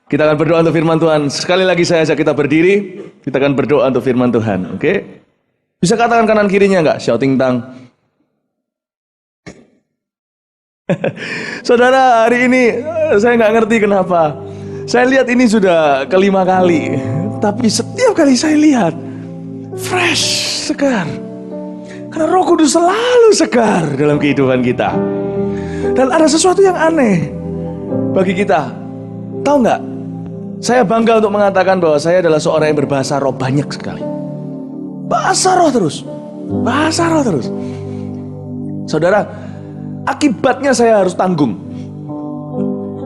Kita akan berdoa untuk firman Tuhan. Sekali lagi saya ajak kita berdiri. Kita akan berdoa untuk firman Tuhan. Oke? Bisa katakan kanan kirinya enggak? Shouting tang. Saudara, hari ini saya nggak ngerti kenapa. Saya lihat ini sudah kelima kali. Tapi setiap kali saya lihat, fresh, segar. Karena Roh Kudus selalu segar dalam kehidupan kita. Dan ada sesuatu yang aneh bagi kita. Tahu nggak? Saya bangga untuk mengatakan bahwa saya adalah seorang yang berbahasa roh banyak sekali. Bahasa roh terus. Bahasa roh terus. Saudara, akibatnya saya harus tanggung.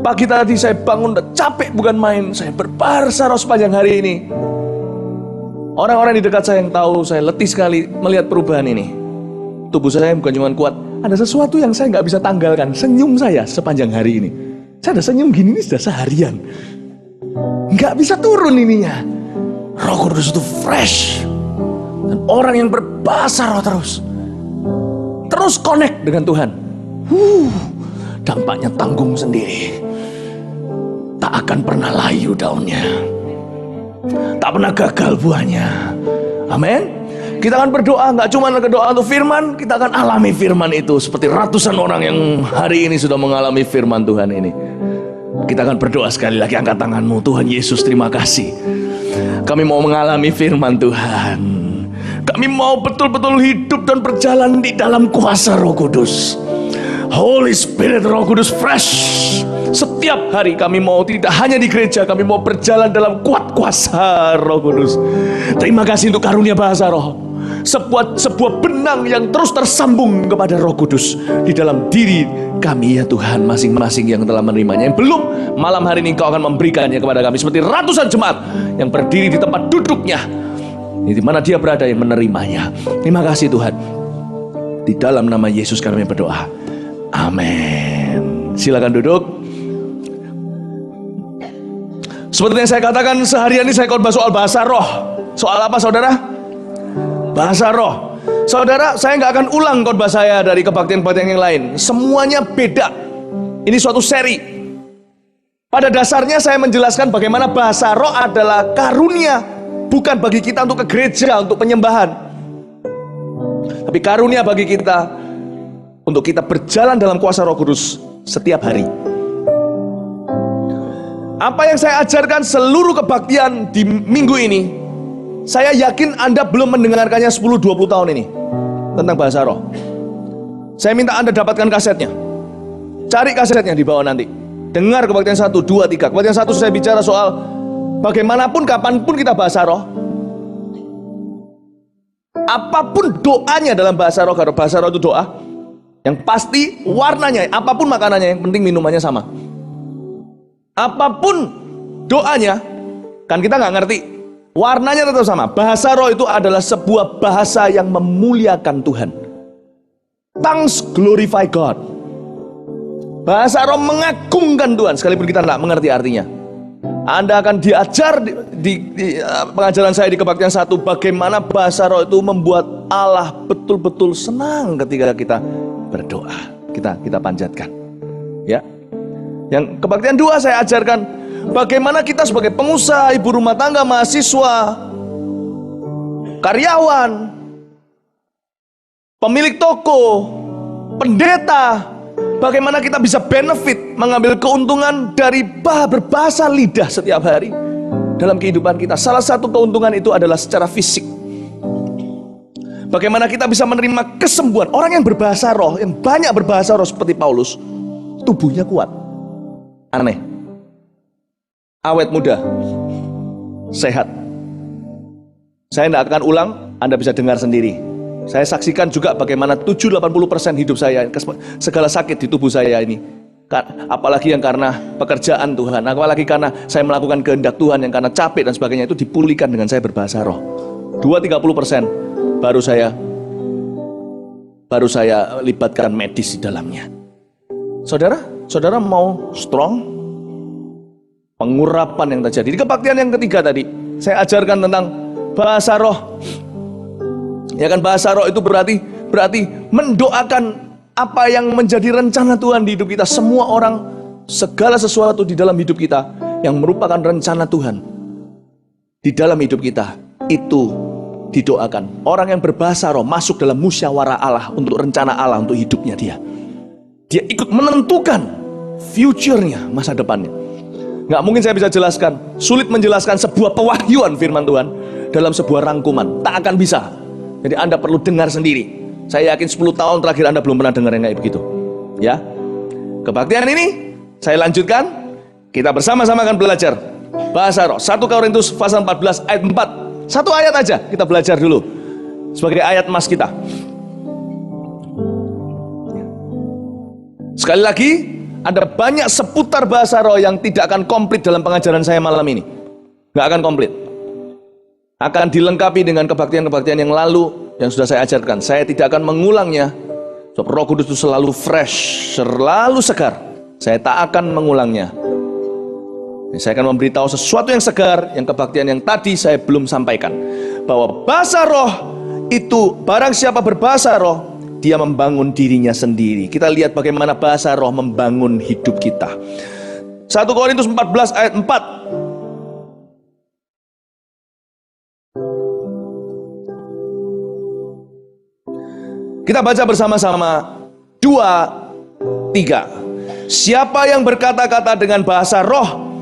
Pagi tadi saya bangun udah capek bukan main. Saya berbahasa roh sepanjang hari ini. Orang-orang di dekat saya yang tahu saya letih sekali melihat perubahan ini. Tubuh saya bukan cuma kuat. Ada sesuatu yang saya nggak bisa tanggalkan. Senyum saya sepanjang hari ini. Saya udah senyum gini ini sudah seharian. Nggak bisa turun ininya. Roh Kudus itu fresh. Dan orang yang berbahasa roh terus connect dengan Tuhan. Dampaknya tanggung sendiri. Tak akan pernah layu daunnya. Tak pernah gagal buahnya. Amin. Kita akan berdoa, nggak cuma berdoa untuk firman, kita akan alami firman itu seperti ratusan orang yang hari ini sudah mengalami firman Tuhan ini. Kita akan berdoa sekali lagi, angkat tanganmu. Tuhan Yesus, terima kasih. Kami mau mengalami firman Tuhan. Kami mau betul-betul hidup dan berjalan di dalam kuasa Roh Kudus. Holy Spirit, Roh Kudus fresh. Setiap hari kami mau tidak hanya di gereja, kami mau berjalan dalam kuat kuasa Roh Kudus. Terima kasih untuk karunia bahasa roh. Sebuah benang yang terus tersambung kepada Roh Kudus di dalam diri kami ya Tuhan, masing-masing yang telah menerimanya. Yang belum, malam hari ini Kau akan memberikannya kepada kami seperti ratusan jemaat yang berdiri di tempat duduknya, di mana dia berada yang menerimanya. Terima kasih Tuhan. Di dalam nama Yesus kami berdoa. Amin. Silakan duduk. Seperti yang saya katakan, seharian ini saya khotbah soal bahasa roh. Soal apa saudara? Bahasa roh. Saudara, saya nggak akan ulang khotbah saya dari kebaktian-kebaktian yang lain. Semuanya beda. Ini suatu seri. Pada dasarnya saya menjelaskan bagaimana bahasa roh adalah karunia. Bukan bagi kita untuk ke gereja, untuk penyembahan. Tapi karunia bagi kita untuk kita berjalan dalam kuasa Roh Kudus setiap hari. Apa yang saya ajarkan seluruh kebaktian di minggu ini, saya yakin Anda belum mendengarkannya 10-20 tahun ini tentang bahasa roh. Saya minta Anda dapatkan kasetnya. Cari kasetnya di bawah nanti. Dengar kebaktian 1, 2, 3. Kebaktian 1 saya bicara soal bagaimanapun, kapanpun kita bahasa roh. Apapun doanya dalam bahasa roh, karena bahasa roh itu doa. Yang pasti warnanya, apapun makanannya, yang penting minumannya sama. Apapun doanya, kan kita nggak ngerti, warnanya tetap sama. Bahasa roh itu adalah sebuah bahasa yang memuliakan Tuhan. Tongues glorify God. Bahasa roh mengagungkan Tuhan, sekalipun kita nggak mengerti artinya. Anda akan diajar di pengajaran saya di kebaktian 1, bagaimana bahasa roh itu membuat Allah betul-betul senang ketika kita berdoa. Kita panjatkan. Ya. Yang kebaktian 2 saya ajarkan bagaimana kita sebagai pengusaha, ibu rumah tangga, mahasiswa, karyawan, pemilik toko, pendeta, bagaimana kita bisa benefit, mengambil keuntungan dari berbahasa lidah setiap hari dalam kehidupan kita. Salah satu keuntungan itu adalah secara fisik. Bagaimana kita bisa menerima kesembuhan. Orang yang berbahasa roh, yang banyak berbahasa roh seperti Paulus, tubuhnya kuat. Aneh. Awet muda. Sehat. Saya tidak akan ulang, Anda bisa dengar sendiri. Saya saksikan juga bagaimana 70-80% hidup saya, segala sakit di tubuh saya ini, apalagi yang karena pekerjaan Tuhan, apalagi karena saya melakukan kehendak Tuhan, yang karena capek dan sebagainya, itu dipulihkan dengan saya berbahasa roh. 2-30% baru saya libatkan medis di dalamnya. Saudara mau strong? Pengurapan yang terjadi di kebaktian yang ketiga tadi, saya ajarkan tentang bahasa roh. Ya kan, bahasa roh itu berarti mendoakan apa yang menjadi rencana Tuhan di hidup kita. Semua orang, segala sesuatu di dalam hidup kita, yang merupakan rencana Tuhan di dalam hidup kita, itu didoakan. Orang yang berbahasa roh masuk dalam musyawarah Allah untuk rencana Allah untuk hidupnya dia. Dia ikut menentukan future-nya, masa depannya. Nggak mungkin saya bisa jelaskan, sulit menjelaskan sebuah pewahyuan firman Tuhan dalam sebuah rangkuman. Tak akan bisa. Jadi Anda perlu dengar sendiri. Saya yakin 10 tahun terakhir Anda belum pernah dengar yang kayak begitu. Ya, kebaktian ini saya lanjutkan. Kita bersama-sama akan belajar bahasa roh. 1 Korintus pasal 14 ayat 4. Satu ayat aja kita belajar dulu sebagai ayat emas kita. Sekali lagi, ada banyak seputar bahasa roh yang tidak akan komplit dalam pengajaran saya malam ini. Nggak akan komplit. Akan dilengkapi dengan kebaktian-kebaktian yang lalu yang sudah saya ajarkan. Saya tidak akan mengulangnya. Sebab Roh Kudus itu selalu fresh, selalu segar. Saya tak akan mengulangnya. Saya akan memberitahu sesuatu yang segar, yang kebaktian yang tadi saya belum sampaikan. Bahwa bahasa roh itu, barang siapa berbahasa roh, dia membangun dirinya sendiri. Kita lihat bagaimana bahasa roh membangun hidup kita. 1 Korintus 14 ayat 4. Kita baca bersama-sama. 2, 3. Siapa yang berkata-kata dengan bahasa roh,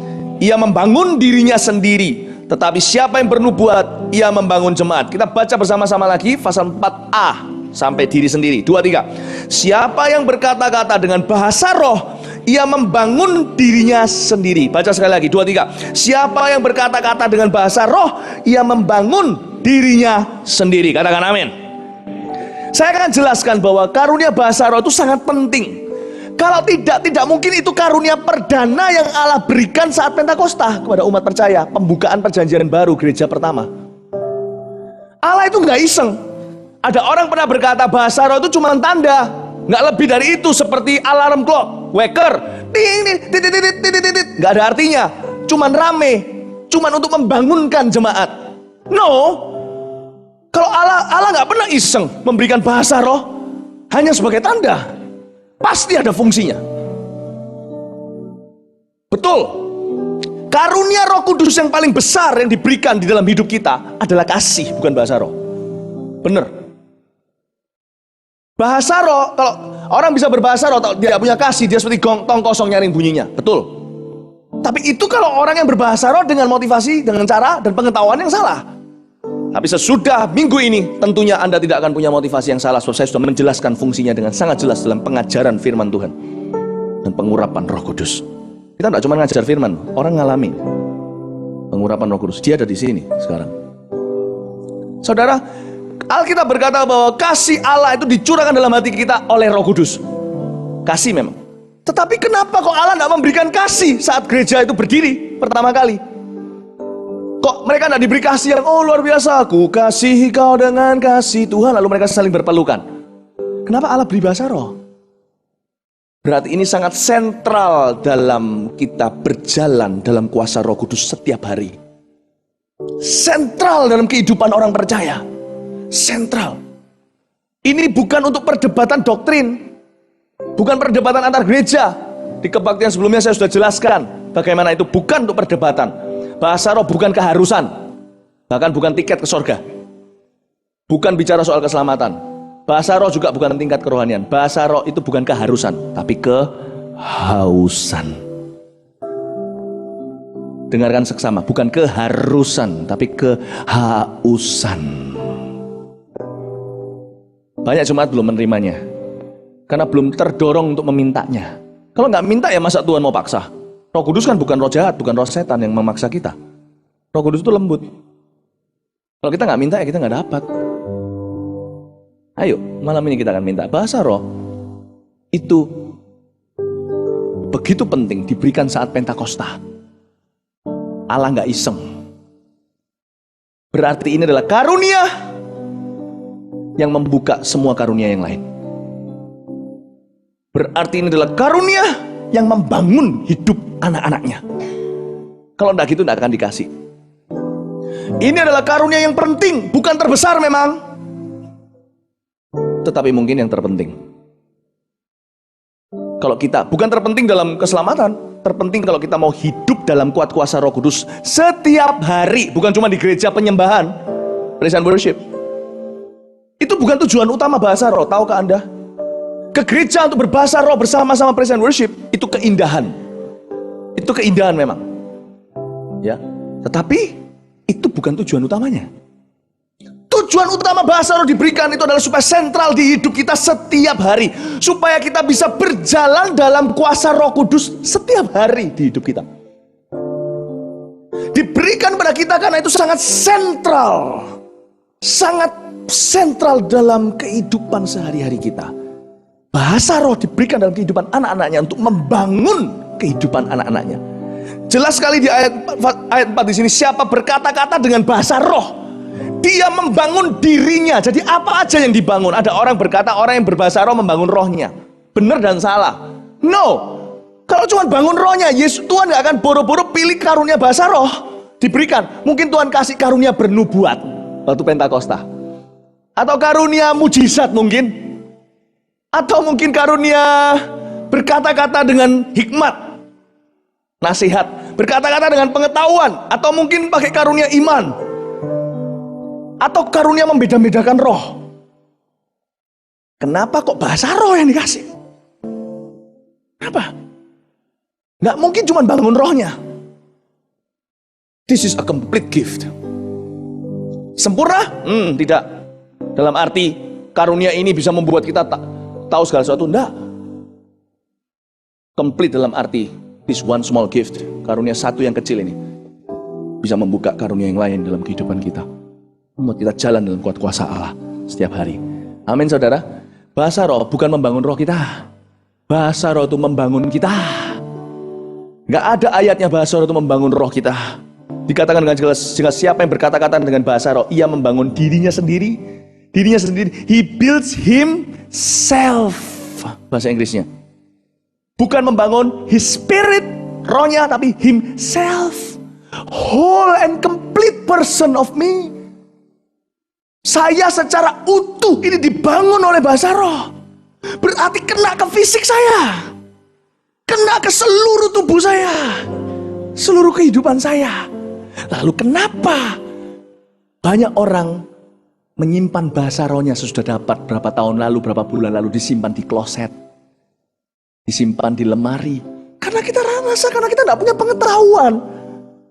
ia membangun dirinya sendiri. Tetapi siapa yang bernubuat, ia membangun jemaat. Kita baca bersama-sama lagi pasal 4a sampai diri sendiri. 2, 3. Siapa yang berkata-kata dengan bahasa roh, ia membangun dirinya sendiri. Baca sekali lagi. 2, 3. Siapa yang berkata-kata dengan bahasa roh, ia membangun dirinya sendiri. Katakan amin. Saya akan jelaskan bahwa karunia bahasa roh itu sangat penting. Kalau tidak mungkin itu karunia perdana yang Allah berikan saat Pentakosta kepada umat percaya. Pembukaan perjanjian baru gereja pertama. Allah itu nggak iseng. Ada orang pernah berkata bahasa roh itu cuma tanda. Nggak lebih dari itu, seperti alarm clock, waker, ting, nggak ada artinya. Cuman rame, cuman untuk membangunkan jemaat. No. Kalau Allah nggak pernah iseng memberikan bahasa roh hanya sebagai tanda. Pasti ada fungsinya. Betul. Karunia Roh Kudus yang paling besar yang diberikan di dalam hidup kita adalah kasih, bukan bahasa roh. Benar. Bahasa roh, kalau orang bisa berbahasa roh tidak punya kasih, dia seperti tong kosong nyaring bunyinya. Betul. Tapi itu kalau orang yang berbahasa roh dengan motivasi, dengan cara dan pengetahuan yang salah. Tapi sesudah minggu ini, tentunya Anda tidak akan punya motivasi yang salah. Sebab saya sudah menjelaskan fungsinya dengan sangat jelas dalam pengajaran firman Tuhan dan pengurapan Roh Kudus. Kita tidak cuma ngajar firman, orang ngalami pengurapan Roh Kudus. Dia ada di sini sekarang. Saudara, Alkitab berkata bahwa kasih Allah itu dicurahkan dalam hati kita oleh Roh Kudus. Kasih memang. Tetapi kenapa kok Allah tidak memberikan kasih saat gereja itu berdiri pertama kali? Kok mereka tidak diberi kasih yang luar biasa, aku kasihi kau dengan kasih Tuhan, lalu mereka saling berpelukan? Kenapa Allah beri bahasa roh? Berarti ini sangat sentral dalam kita berjalan dalam kuasa Roh Kudus setiap hari. Sentral dalam kehidupan orang percaya. Sentral. Ini bukan untuk perdebatan doktrin, bukan perdebatan antar gereja. Di kebaktian sebelumnya saya sudah jelaskan bagaimana itu bukan untuk perdebatan. Bahasa roh bukan keharusan, bahkan bukan tiket ke surga. Bukan bicara soal keselamatan. Bahasa roh juga bukan tingkat kerohanian. Bahasa roh itu bukan keharusan, tapi kehausan. Dengarkan seksama, bukan keharusan, tapi kehausan. Banyak jemaat belum menerimanya, karena belum terdorong untuk memintanya. Kalau nggak minta ya masa Tuhan mau paksa? Roh Kudus kan bukan roh jahat, bukan roh setan yang memaksa kita. Roh Kudus itu lembut. Kalau kita nggak minta ya kita nggak dapat. Ayo, malam ini kita akan minta. Bahasa roh itu begitu penting diberikan saat Pentakosta. Allah nggak iseng. Berarti ini adalah karunia yang membuka semua karunia yang lain. Berarti ini adalah karunia yang membangun hidup anak-anaknya. Kalau tidak gitu tidak akan dikasih. Ini adalah karunia yang penting, bukan terbesar memang, tetapi mungkin yang terpenting. Kalau kita bukan terpenting dalam keselamatan, terpenting kalau kita mau hidup dalam kuat kuasa Roh Kudus setiap hari, bukan cuma di gereja penyembahan, praise and worship. Itu bukan tujuan utama bahasa roh, tahukah Anda? Ke gereja untuk berbahasa roh bersama-sama praise and worship, itu keindahan. Itu keindahan memang. Ya, tetapi itu bukan tujuan utamanya. Tujuan utama bahasa roh diberikan itu adalah supaya sentral di hidup kita setiap hari, supaya kita bisa berjalan dalam kuasa Roh Kudus setiap hari di hidup kita. Diberikan pada kita karena itu sangat sentral. Sangat sentral dalam kehidupan sehari-hari kita. Bahasa roh diberikan dalam kehidupan anak-anaknya untuk membangun kehidupan anak-anaknya. Jelas sekali di ayat 4 di sini, siapa berkata-kata dengan bahasa roh, dia membangun dirinya. Jadi apa aja yang dibangun? Ada orang berkata orang yang berbahasa roh membangun rohnya. Benar dan salah? No. Kalau cuma bangun rohnya, Yesus, Tuhan gak akan boro-boro pilih karunia bahasa roh diberikan. Mungkin Tuhan kasih karunia bernubuat waktu Pentakosta, atau karunia mujizat mungkin, atau mungkin karunia berkata-kata dengan hikmat, nasihat, berkata-kata dengan pengetahuan, atau mungkin pakai karunia iman, atau karunia membeda-bedakan roh. Kenapa kok bahasa roh yang dikasih? Kenapa? Nggak mungkin cuma bangun rohnya. This is a complete gift. Sempurna? Tidak. Dalam arti karunia ini bisa membuat kita tahu segala sesuatu. Enggak. Complete dalam arti this one small gift, karunia satu yang kecil ini bisa membuka karunia yang lain dalam kehidupan kita, membuat kita jalan dalam kuat kuasa Allah setiap hari. Amin saudara. Bahasa roh bukan membangun roh kita. Bahasa roh itu membangun kita. Gak ada ayatnya bahasa roh itu membangun roh kita. Dikatakan dengan jelas, siapa yang berkata-kata dengan bahasa roh, ia membangun dirinya sendiri. Dirinya sendiri. He builds himself. Bahasa Inggrisnya. Bukan membangun his spirit, rohnya, tapi himself. Whole and complete person of me. Saya secara utuh ini dibangun oleh bahasa roh. Berarti kena ke fisik saya, kena ke seluruh tubuh saya, seluruh kehidupan saya. Lalu kenapa banyak orang menyimpan bahasa rohnya sesudah dapat berapa tahun lalu, berapa bulan lalu, disimpan di kloset, disimpan di lemari? Karena kita rasa, karena kita tidak punya pengetahuan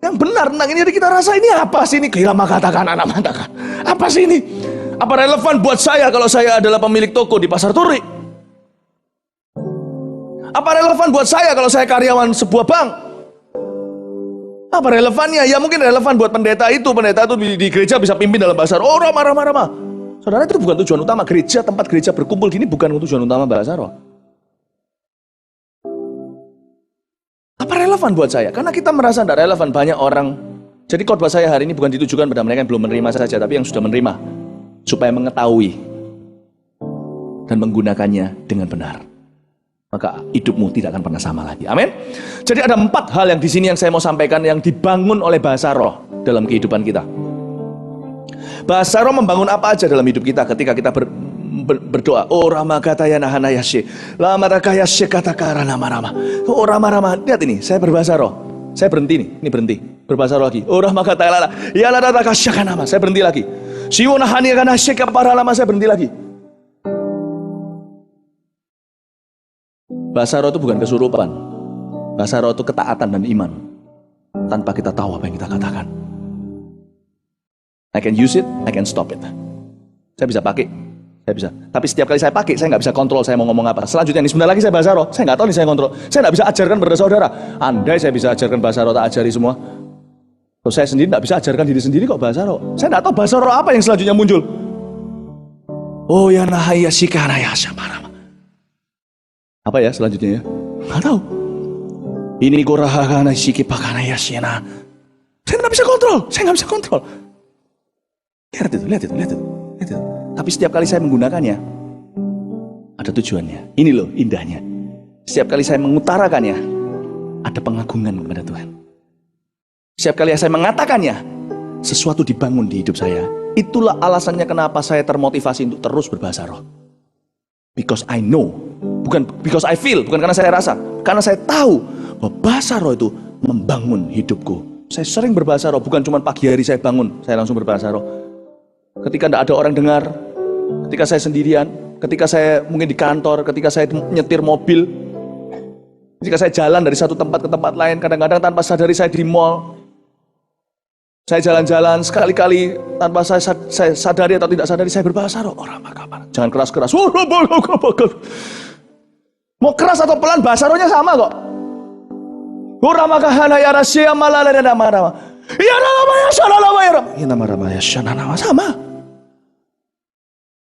yang benar tentang ini. Jadi kita rasa ini apa sih ini? Kira katakan anak matakan. Apa sih ini? Apa relevan buat saya kalau saya adalah pemilik toko di Pasar Turi? Apa relevan buat saya kalau saya karyawan sebuah bank? Apa relevannya? Ya mungkin relevan buat pendeta itu. Pendeta itu di gereja bisa pimpin dalam bahasa roh. Oh, ramah. Saudara, itu bukan tujuan utama. Gereja, tempat gereja berkumpul gini bukan tujuan utama bahasa roh. Apa relevan buat saya? Karena kita merasa tidak relevan. Banyak orang. Jadi khotbah saya hari ini bukan ditujukan pada mereka yang belum menerima saja, tapi yang sudah menerima, supaya mengetahui dan menggunakannya dengan benar. Maka hidupmu tidak akan pernah sama lagi. Amin. Jadi ada 4 hal yang di sini yang saya mau sampaikan yang dibangun oleh bahasa roh dalam kehidupan kita. Bahasa roh membangun apa aja dalam hidup kita ketika kita berdoa. Oh ramakataya nahanayashe, lamarakayashe katakara namarama. Oh rama. Lihat ini, saya berbahasa roh. Saya berhenti nih, ini berhenti. Berbahasa roh lagi. Oh ramakataya lala, ya ladarakasyakanama. Saya berhenti lagi. Siwonahaniakanashe kaparalama. Saya berhenti lagi. Bahasa roh itu bukan kesurupan. Bahasa roh itu ketaatan dan iman. Tanpa kita tahu apa yang kita katakan. I can use it, I can stop it. Saya bisa pakai, saya bisa. Tapi setiap kali saya pakai, saya nggak bisa kontrol saya mau ngomong apa. Selanjutnya ini sebentar lagi saya bahasa roh, saya nggak tahu nih saya kontrol. Saya nggak bisa ajarkan kepada saudara. Andai saya bisa ajarkan bahasa roh, tak ajari semua. Terus saya sendiri nggak bisa ajarkan diri sendiri kok bahasa roh. Saya nggak tahu bahasa roh apa yang selanjutnya muncul. Oh ya nahaya sikaraya syamarama. Apa ya selanjutnya ya? Nggak tahu. Ini korahana siki pakana yasina. Saya nggak bisa kontrol. Saya nggak bisa kontrol. Lihat itu. Tapi setiap kali saya menggunakannya, ada tujuannya. Ini loh indahnya. Setiap kali saya mengutarakannya, ada pengagungan kepada Tuhan. Setiap kali saya mengatakannya, sesuatu dibangun di hidup saya. Itulah alasannya kenapa saya termotivasi untuk terus berbahasa roh. Because I know. Bukan because I feel, bukan karena saya rasa. Karena saya tahu bahwa bahasa roh itu membangun hidupku. Saya sering berbahasa roh, bukan cuma pagi hari saya bangun, saya langsung berbahasa roh. Ketika tidak ada orang dengar, ketika saya sendirian, ketika saya mungkin di kantor, ketika saya nyetir mobil, ketika saya jalan dari satu tempat ke tempat lain, kadang-kadang tanpa sadari saya di mall, saya jalan-jalan, sekali-kali tanpa saya sadari atau tidak sadari saya berbahasa roh. Jangan keras-keras. Mau keras atau pelan bahasa rohnya sama kok. Sama.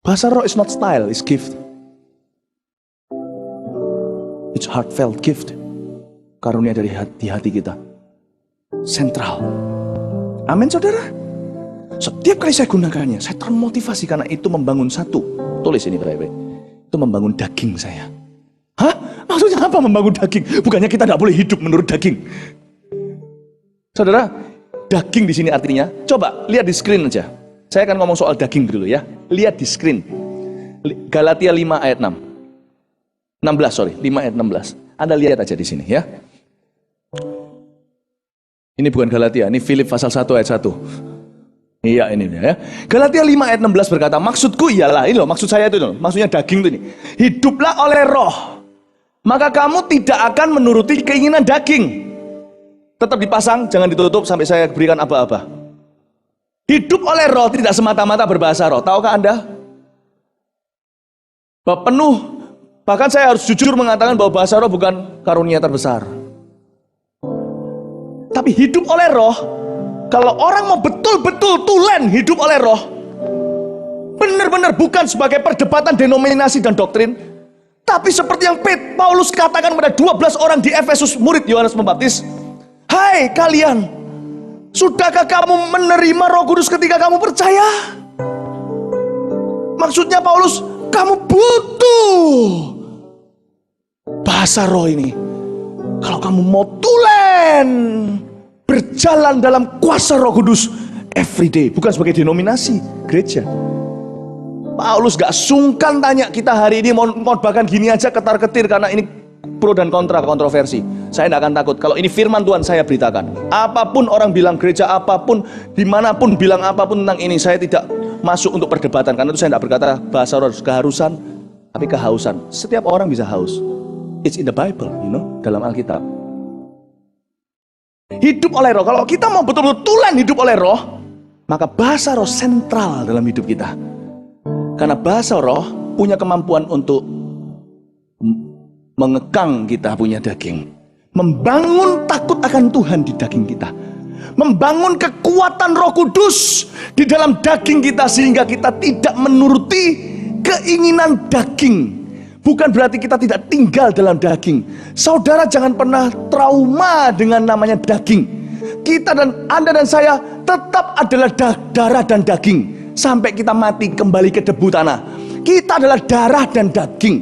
Bahasa roh is not style, it's gift. It's heartfelt gift. Karunia dari hati kita. Sentral. Amin saudara. Setiap kali saya gunakannya, saya termotivasi karena itu membangun satu. Tulis ini baik-baik. Itu membangun daging saya. Hah? Maksudnya apa membangun daging? Bukannya kita tidak boleh hidup menurut daging. Saudara, daging di sini artinya, coba lihat di screen aja. Saya akan ngomong soal daging dulu ya. Lihat di screen. Galatia 5 ayat 6. 5 ayat 16. Anda lihat aja di sini ya. Ini bukan Galatia, ini Filip pasal 1 ayat 1. Iya ini ya. Galatia 5 ayat 16 berkata, maksudku ialah, ini loh maksud saya itu loh, maksudnya daging itu nih. Hiduplah oleh roh, maka kamu tidak akan menuruti keinginan daging. Tetap dipasang, jangan ditutup sampai saya berikan aba-aba. Hidup oleh roh tidak semata-mata berbahasa roh. Tahukah Anda? Bahwa penuh, bahkan saya harus jujur mengatakan bahwa bahasa roh bukan karunia terbesar. Tapi hidup oleh roh, kalau orang mau betul-betul tulen hidup oleh roh, benar-benar bukan sebagai perdebatan denominasi dan doktrin, tapi seperti yang Paulus katakan pada 12 orang di Efesus, murid Yohanes Pembaptis, hai kalian, sudahkah kamu menerima Roh Kudus ketika kamu percaya? Maksudnya Paulus, kamu butuh bahasa roh ini. Kalau kamu mau tulen berjalan dalam kuasa Roh Kudus everyday, bukan sebagai denominasi gereja. Paulus gak sungkan tanya kita hari ini mau bahkan gini aja ketar-ketir karena ini pro dan kontra, kontroversi. Saya tidak akan takut. Kalau ini firman Tuhan saya beritakan. Apapun orang bilang gereja, apapun, dimanapun bilang apapun tentang ini, saya tidak masuk untuk perdebatan. Karena itu saya tidak berkata bahasa roh keharusan, tapi kehausan. Setiap orang bisa haus. It's in the Bible, dalam Alkitab. Hidup oleh roh. Kalau kita mau betul-betul tulen hidup oleh roh, maka bahasa roh sentral dalam hidup kita. Karena bahasa roh punya kemampuan untuk mengekang kita punya daging, membangun takut akan Tuhan di daging kita, membangun kekuatan Roh Kudus di dalam daging kita sehingga kita tidak menuruti keinginan daging. Bukan berarti kita tidak tinggal dalam daging. Saudara jangan pernah trauma dengan namanya daging. Kita dan Anda dan saya tetap adalah darah dan daging sampai kita mati kembali ke debu tanah. Kita adalah darah dan daging.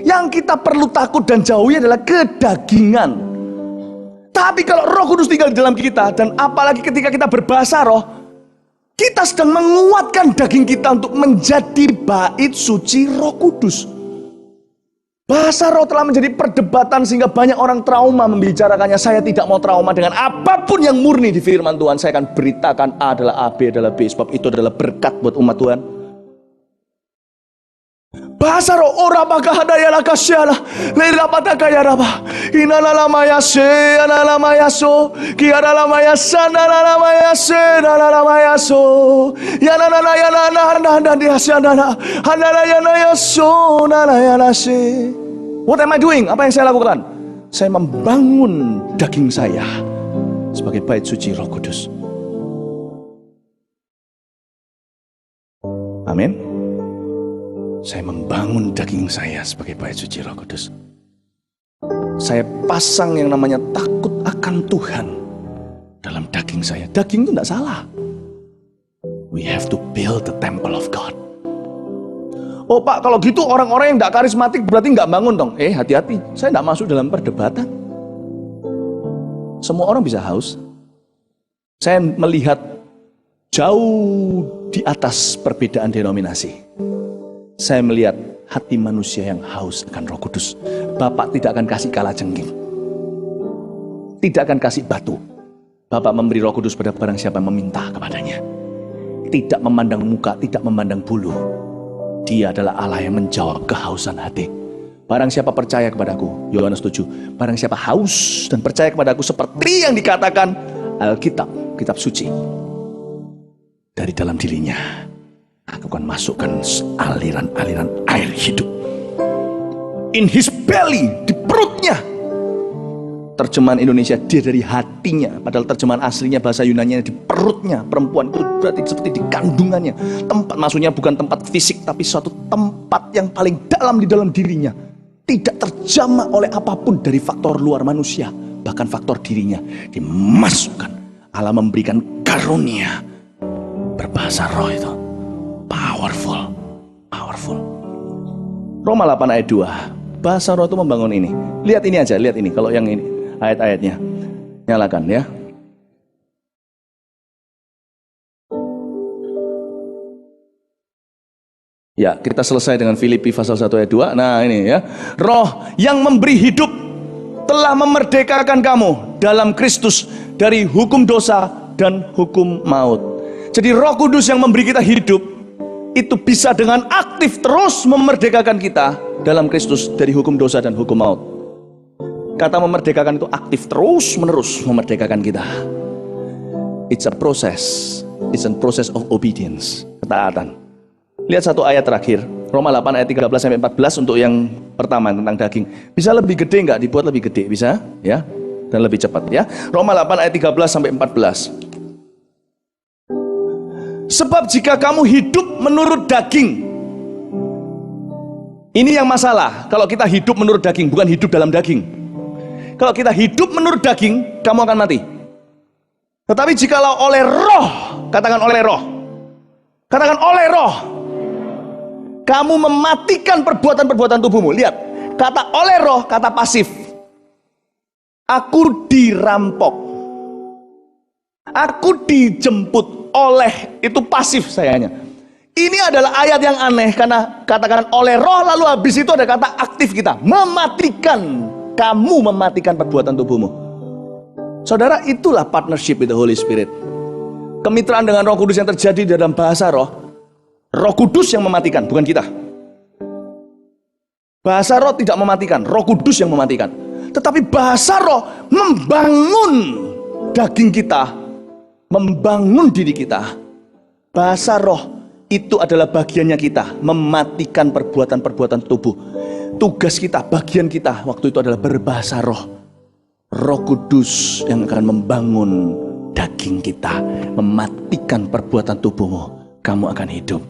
Yang kita perlu takut dan jauhi adalah kedagingan. Tapi kalau Roh Kudus tinggal di dalam kita, dan apalagi ketika kita berbahasa roh, kita sedang menguatkan daging kita untuk menjadi bait suci Roh Kudus. Bahasa roh telah menjadi perdebatan sehingga banyak orang trauma membicarakannya. Saya tidak mau trauma dengan apapun yang murni di firman Tuhan. Saya akan beritakan A adalah A, B adalah B, sebab itu adalah berkat buat umat Tuhan. Bahasa roh ora bakahadaya lakasyala lera patakaya raba inala lamaya se anala mayaso kiara lamaya sana lamaya se nala lamaya so yana nana yana nana dan dihasyana hanala yana yaso nala yana se. What am I doing? Apa yang saya lakukan? Saya membangun daging saya sebagai bait suci Roh Kudus. Amin. Saya membangun daging saya sebagai bait suci Roh Kudus. Saya pasang yang namanya takut akan Tuhan dalam daging saya. Daging itu tidak salah. We have to build the temple of God. Oh Pak, kalau gitu orang-orang yang tidak karismatik berarti nggak bangun dong. Hati-hati, saya tidak masuk dalam perdebatan. Semua orang bisa haus. Saya melihat jauh di atas perbedaan denominasi. Saya melihat hati manusia yang haus akan Roh Kudus. Bapak tidak akan kasih kalajengking. tidak akan kasih batu. Bapa memberi Roh Kudus pada barang siapa yang meminta kepadanya. Tidak memandang muka, tidak memandang bulu. Dia adalah Allah yang menjawab kehausan hati. Barang siapa percaya kepadaku, Yohanes 7, barang siapa haus dan percaya kepadaku seperti yang dikatakan Alkitab, kitab suci, dari dalam dirinya aku akan masukkan aliran-aliran air hidup. In his belly, di perutnya. Terjemahan Indonesia, dia dari hatinya. Padahal terjemahan aslinya bahasa Yunani di perutnya. Perempuan itu berarti seperti di kandungannya. Tempat maksudnya bukan tempat fisik, tapi suatu tempat yang paling dalam di dalam dirinya. Tidak terjamah oleh apapun dari faktor luar manusia. Bahkan faktor dirinya dimasukkan. Allah memberikan karunia berbahasa roh itu. Powerful. Roma 8 ayat 2. Bahasa roh itu membangun ini. Lihat ini aja, lihat ini. Kalau yang ini ayat-ayatnya, nyalakan ya. Ya, kita selesai dengan Filipi pasal 1 ayat 2. Nah ini ya. Roh yang memberi hidup telah memerdekakan kamu dalam Kristus dari hukum dosa dan hukum maut. Jadi Roh Kudus yang memberi kita hidup itu bisa dengan aktif terus memerdekakan kita dalam Kristus dari hukum dosa dan hukum maut. Kata memerdekakan itu aktif terus menerus memerdekakan kita. It's a process of obedience, ketaatan. Lihat satu ayat terakhir, Roma 8 ayat 13 sampai 14 untuk yang pertama tentang daging. Bisa lebih gede nggak? Dibuat lebih gede, bisa? Ya, dan lebih cepat ya. Roma 8 ayat 13 sampai 14. Sebab jika kamu hidup menurut daging, ini yang masalah. Kalau kita hidup menurut daging, bukan hidup dalam daging. Kalau kita hidup menurut daging, kamu akan mati. Tetapi jikalau oleh roh, katakan oleh roh, katakan oleh roh, kamu mematikan perbuatan-perbuatan tubuhmu. Lihat, kata oleh roh, kata pasif. Aku dirampok, aku dijemput oleh, itu pasif sayanya. Ini adalah ayat yang aneh karena katakan oleh roh, lalu habis itu ada kata aktif kita, mematikan. Kamu mematikan perbuatan tubuhmu. Saudara, itulah partnership with the Holy Spirit. Kemitraan dengan Roh Kudus yang terjadi dalam bahasa roh. Roh Kudus yang mematikan, bukan kita. Bahasa roh tidak mematikan, Roh Kudus yang mematikan. Tetapi bahasa roh membangun daging kita, membangun diri kita. Bahasa roh itu adalah bagiannya kita, mematikan perbuatan-perbuatan tubuh. Tugas kita, bagian kita waktu itu adalah berbahasa roh. Roh Kudus yang akan membangun daging kita, mematikan perbuatan tubuhmu, kamu akan hidup.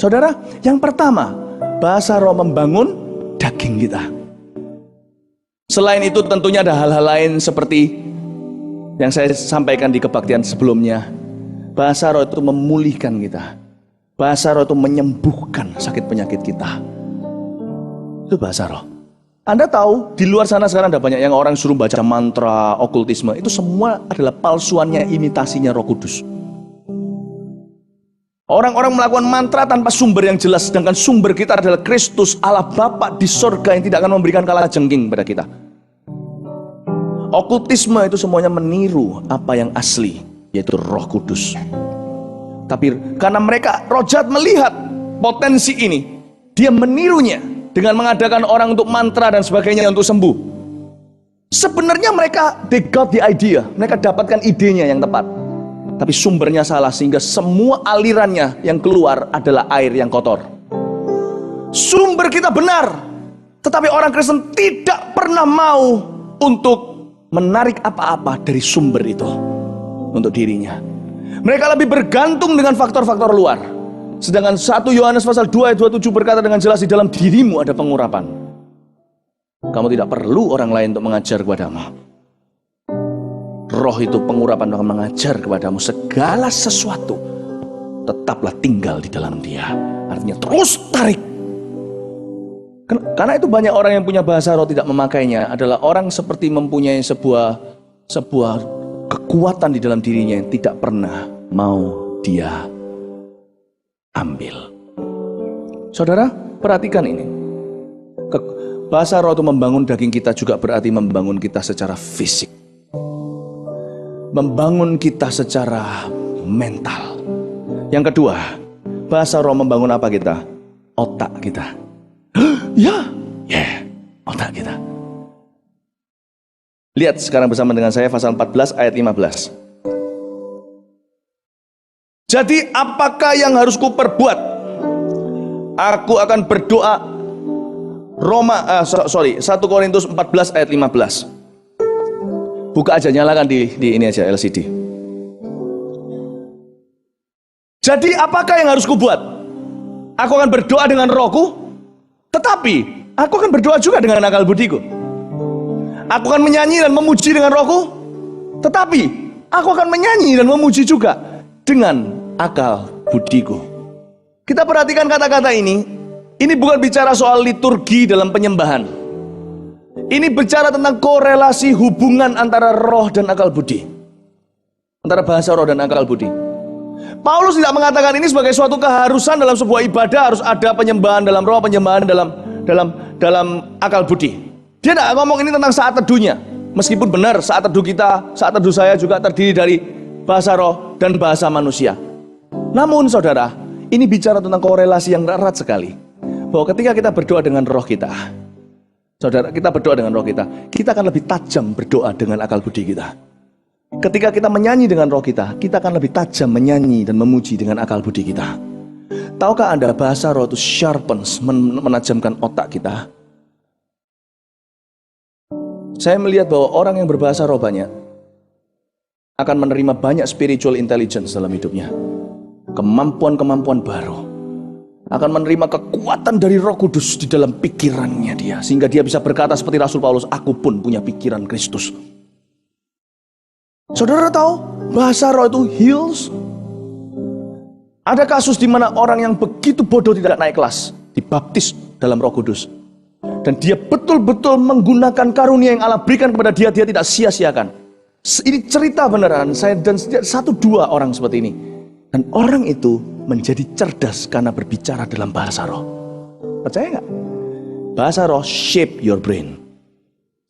Saudara, yang pertama, bahasa roh membangun daging kita. Selain itu tentunya ada hal-hal lain seperti yang saya sampaikan di kebaktian sebelumnya. Bahasa roh itu memulihkan kita. Bahasa roh itu menyembuhkan sakit penyakit kita. Itu bahasa roh. Anda tahu di luar sana sekarang ada banyak yang orang suruh baca mantra, okultisme. Itu semua adalah palsuannya, imitasinya Roh Kudus. Orang-orang melakukan mantra tanpa sumber yang jelas, sedangkan sumber kita adalah Kristus, Allah Bapa di sorga yang tidak akan memberikan kalajengking pada kita. Okultisme itu semuanya meniru apa yang asli, yaitu Roh Kudus. Tapi karena mereka, roh jahat melihat potensi ini, dia menirunya dengan mengadakan orang untuk mantra dan sebagainya untuk sembuh. Sebenarnya mereka, they got the idea, mereka dapatkan idenya yang tepat. Tapi sumbernya salah sehingga semua alirannya yang keluar adalah air yang kotor. Sumber kita benar, tetapi orang Kristen tidak pernah mau untuk menarik apa-apa dari sumber itu untuk dirinya. Mereka lebih bergantung dengan faktor-faktor luar. Sedangkan 1 Yohanes pasal 2 ayat 27 berkata dengan jelas, di dalam dirimu ada pengurapan. Kamu tidak perlu orang lain untuk mengajar kepadamu. Roh itu pengurapan akan mengajar kepadamu segala sesuatu. Tetaplah tinggal di dalam dia. Artinya terus tarik. Karena itu banyak orang yang punya bahasa roh tidak memakainya adalah orang seperti mempunyai sebuah kekuatan di dalam dirinya yang tidak pernah mau dia ambil. Saudara, perhatikan ini. Bahasa roh itu membangun daging kita juga berarti membangun kita secara fisik. membangun kita secara mental. Yang kedua, bahasa roh membangun apa kita? Otak kita. Otak kita. Lihat sekarang bersama dengan saya pasal 14 ayat 15. Jadi apakah yang harus kuperbuat? Aku akan berdoa. 1 Korintus 14 ayat 15. Buka aja, nyalakan di ini aja LCD. Jadi apakah yang harus kubuat? Aku akan berdoa dengan rohku, tetapi aku akan berdoa juga dengan akal budiku. Aku akan menyanyi dan memuji dengan rohku, tetapi aku akan menyanyi dan memuji juga dengan akal budiku. Kita perhatikan kata-kata ini. Ini bukan bicara soal liturgi dalam penyembahan. Ini bicara tentang korelasi hubungan antara roh dan akal budi. Antara bahasa roh dan akal budi. Paulus tidak mengatakan ini sebagai suatu keharusan dalam sebuah ibadah harus ada penyembahan dalam roh, penyembahan dalam akal budi. Dia tidak ngomong ini tentang saat teduhnya. Meskipun benar saat teduh kita, saat teduh saya juga terdiri dari bahasa roh dan bahasa manusia. Namun saudara, ini bicara tentang korelasi yang erat sekali. Bahwa ketika kita berdoa dengan roh kita, saudara, kita berdoa dengan roh kita akan lebih tajam berdoa dengan akal budi kita. Ketika kita menyanyi dengan roh kita akan lebih tajam menyanyi dan memuji dengan akal budi kita. Tahukah Anda bahasa roh itu sharpens, menajamkan otak kita? Saya melihat bahwa orang yang berbahasa roh banyak akan menerima banyak spiritual intelligence dalam hidupnya. Kemampuan-kemampuan baru. Akan menerima kekuatan dari Roh Kudus di dalam pikirannya dia. Sehingga dia bisa berkata seperti Rasul Paulus, aku pun punya pikiran Kristus. Saudara tahu, bahasa roh itu heals. Ada kasus di mana orang yang begitu bodoh tidak naik kelas, dibaptis dalam Roh Kudus. Dan dia betul-betul menggunakan karunia yang Allah berikan kepada dia, dia tidak sia-siakan. Ini cerita beneran, saya dan 1-2 orang seperti ini. Dan orang itu menjadi cerdas karena berbicara dalam bahasa roh. Percaya nggak? Bahasa roh shape your brain.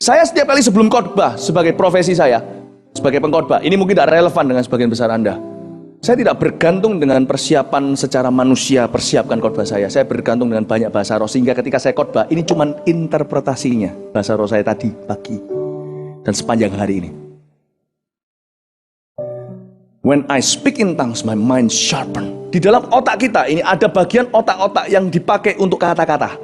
Saya setiap kali sebelum khotbah, sebagai profesi saya, sebagai pengkhotbah, ini mungkin tidak relevan dengan sebagian besar Anda. Saya tidak bergantung dengan persiapan secara manusia, persiapkan khotbah saya. Saya bergantung dengan banyak bahasa roh, sehingga ketika saya khotbah, ini cuma interpretasinya bahasa roh saya tadi pagi dan sepanjang hari ini. When I speak in tongues, my mind sharpen. Di dalam otak kita ini ada bagian otak-otak yang dipakai untuk kata-kata.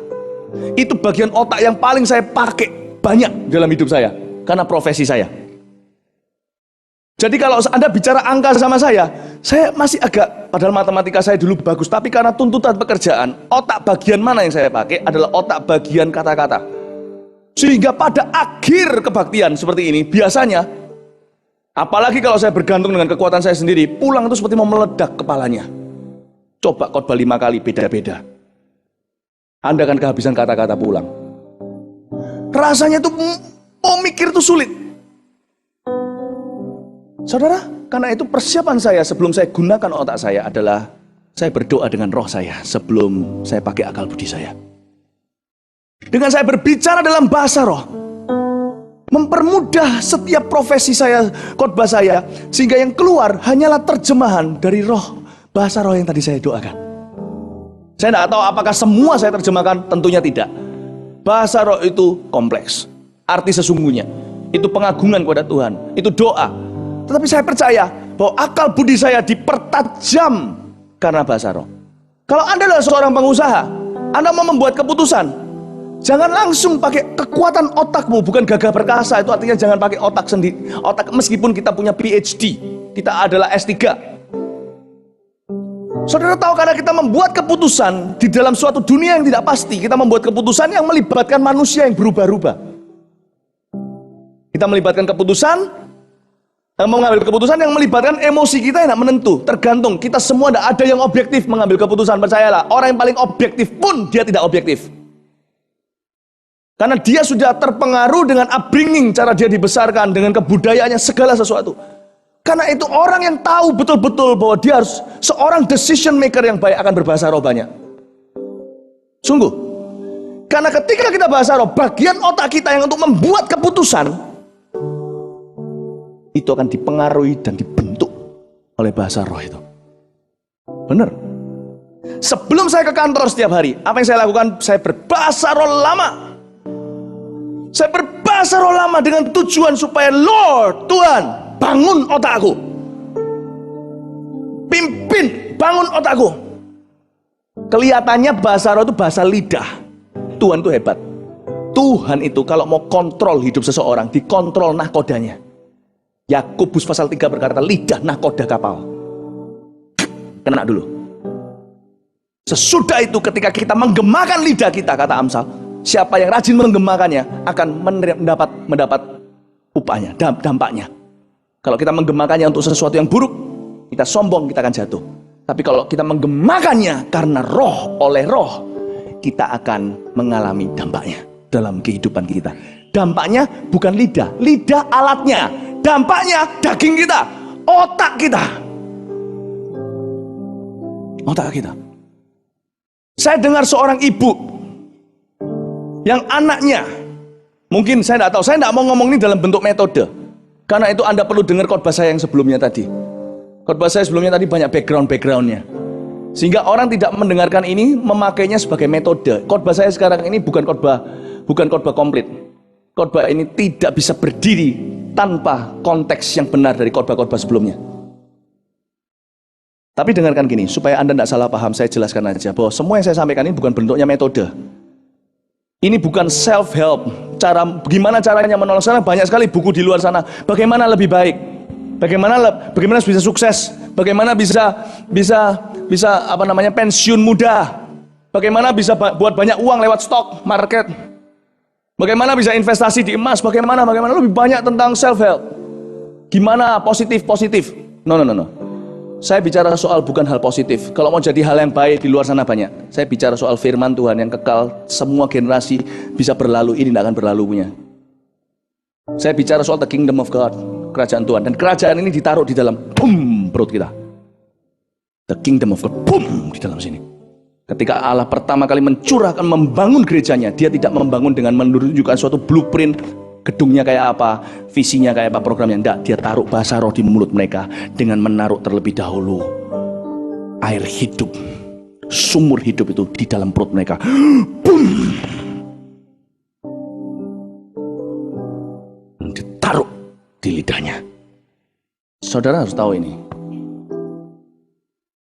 Itu bagian otak yang paling saya pakai banyak dalam hidup saya, karena profesi saya. Jadi kalau Anda bicara angka sama saya masih agak, padahal matematika saya dulu bagus, tapi karena tuntutan pekerjaan, otak bagian mana yang saya pakai adalah otak bagian kata-kata. Sehingga pada akhir kebaktian seperti ini, biasanya, apalagi kalau saya bergantung dengan kekuatan saya sendiri, pulang itu seperti mau meledak kepalanya. Coba khotbah 5 kali, beda-beda. Anda akan kehabisan kata-kata pulang. Rasanya tuh mau mikir tuh sulit. Saudara, karena itu persiapan saya sebelum saya gunakan otak saya adalah saya berdoa dengan roh saya sebelum saya pakai akal budi saya. Dengan saya berbicara dalam bahasa roh, mempermudah setiap profesi saya, khotbah saya, sehingga yang keluar hanyalah terjemahan dari roh, bahasa roh yang tadi saya doakan. Saya tidak tahu apakah semua saya terjemahkan, tentunya tidak. Bahasa roh itu kompleks, arti sesungguhnya, itu pengagungan kepada Tuhan, itu doa. Tetapi saya percaya bahwa akal budi saya dipertajam karena bahasa roh. Kalau Anda adalah seorang pengusaha, Anda mau membuat keputusan, jangan langsung pakai kekuatan otakmu, bukan gagah perkasa. Itu artinya jangan pakai otak sendiri. Otak, meskipun kita punya PhD, kita adalah S3. Saudara tahu, karena kita membuat keputusan di dalam suatu dunia yang tidak pasti, kita membuat keputusan yang melibatkan manusia yang berubah-ubah. Kita melibatkan keputusan, mengambil keputusan yang melibatkan emosi kita yang tidak menentu, tergantung. Kita semua tidak ada yang objektif mengambil keputusan, percayalah. Orang yang paling objektif pun dia tidak objektif. Karena dia sudah terpengaruh dengan upbringing, cara dia dibesarkan, dengan kebudayaannya, segala sesuatu. Karena itu orang yang tahu betul-betul bahwa dia harus seorang decision maker yang baik akan berbahasa roh banyak. Sungguh. Karena ketika kita bahasa roh, bagian otak kita yang untuk membuat keputusan, itu akan dipengaruhi dan dibentuk oleh bahasa roh itu. Benar. Sebelum saya ke kantor setiap hari, apa yang saya lakukan? Saya berbahasa roh lama. Saya berbahasa roh lama dengan tujuan supaya Lord, Tuhan, bangun otakku. Pimpin, bangun otakku. Kelihatannya bahasa roh itu bahasa lidah. Tuhan itu hebat. Tuhan itu kalau mau kontrol hidup seseorang, dikontrol nahkodanya. Yakobus pasal 3 berkata, lidah nahkoda kapal. Kena dulu. Sesudah itu ketika kita menggemakan lidah kita, kata Amsal, siapa yang rajin menggemakannya akan mendapat upahnya, dampaknya. Kalau kita menggemakannya untuk sesuatu yang buruk, kita sombong, kita akan jatuh. Tapi kalau kita menggemakannya karena roh, oleh roh, kita akan mengalami dampaknya dalam kehidupan kita. Dampaknya bukan lidah, lidah alatnya. Dampaknya daging kita, otak kita. Otak kita. Saya dengar seorang ibu yang anaknya, mungkin saya tidak tahu, saya tidak mau ngomong ini dalam bentuk metode, karena itu Anda perlu dengar khotbah saya yang sebelumnya tadi. Khotbah saya sebelumnya tadi banyak background-nya, sehingga orang tidak mendengarkan ini memakainya sebagai metode. Khotbah saya sekarang ini bukan khotbah komplit. Khotbah ini tidak bisa berdiri tanpa konteks yang benar dari khotbah-khotbah sebelumnya. Tapi dengarkan gini, supaya Anda tidak salah paham, saya jelaskan aja bahwa semua yang saya sampaikan ini bukan bentuknya metode. Ini bukan self-help, bagaimana caranya menolong. Sana banyak sekali buku di luar sana, bagaimana lebih baik, bagaimana bisa sukses, bagaimana bisa pensiun muda, bagaimana bisa buat banyak uang lewat stok market, bagaimana bisa investasi di emas, bagaimana lebih banyak tentang self-help. Gimana positif. No. Saya bicara soal bukan hal positif. Kalau mau jadi hal yang baik di luar sana banyak. Saya bicara soal firman Tuhan yang kekal, semua generasi bisa berlalu, ini tidak akan berlalu punya. Saya bicara soal the kingdom of God, kerajaan Tuhan. Dan kerajaan ini ditaruh di dalam perut kita. The kingdom of God, di dalam sini. Ketika Allah pertama kali membangun gerejanya, dia tidak membangun dengan menunjukkan suatu blueprint, gedungnya kayak apa, visinya kayak apa, programnya. Tidak, dia taruh bahasa roh di mulut mereka dengan menaruh terlebih dahulu air hidup, sumur hidup itu di dalam perut mereka. Ditaruh di lidahnya. Saudara harus tahu ini,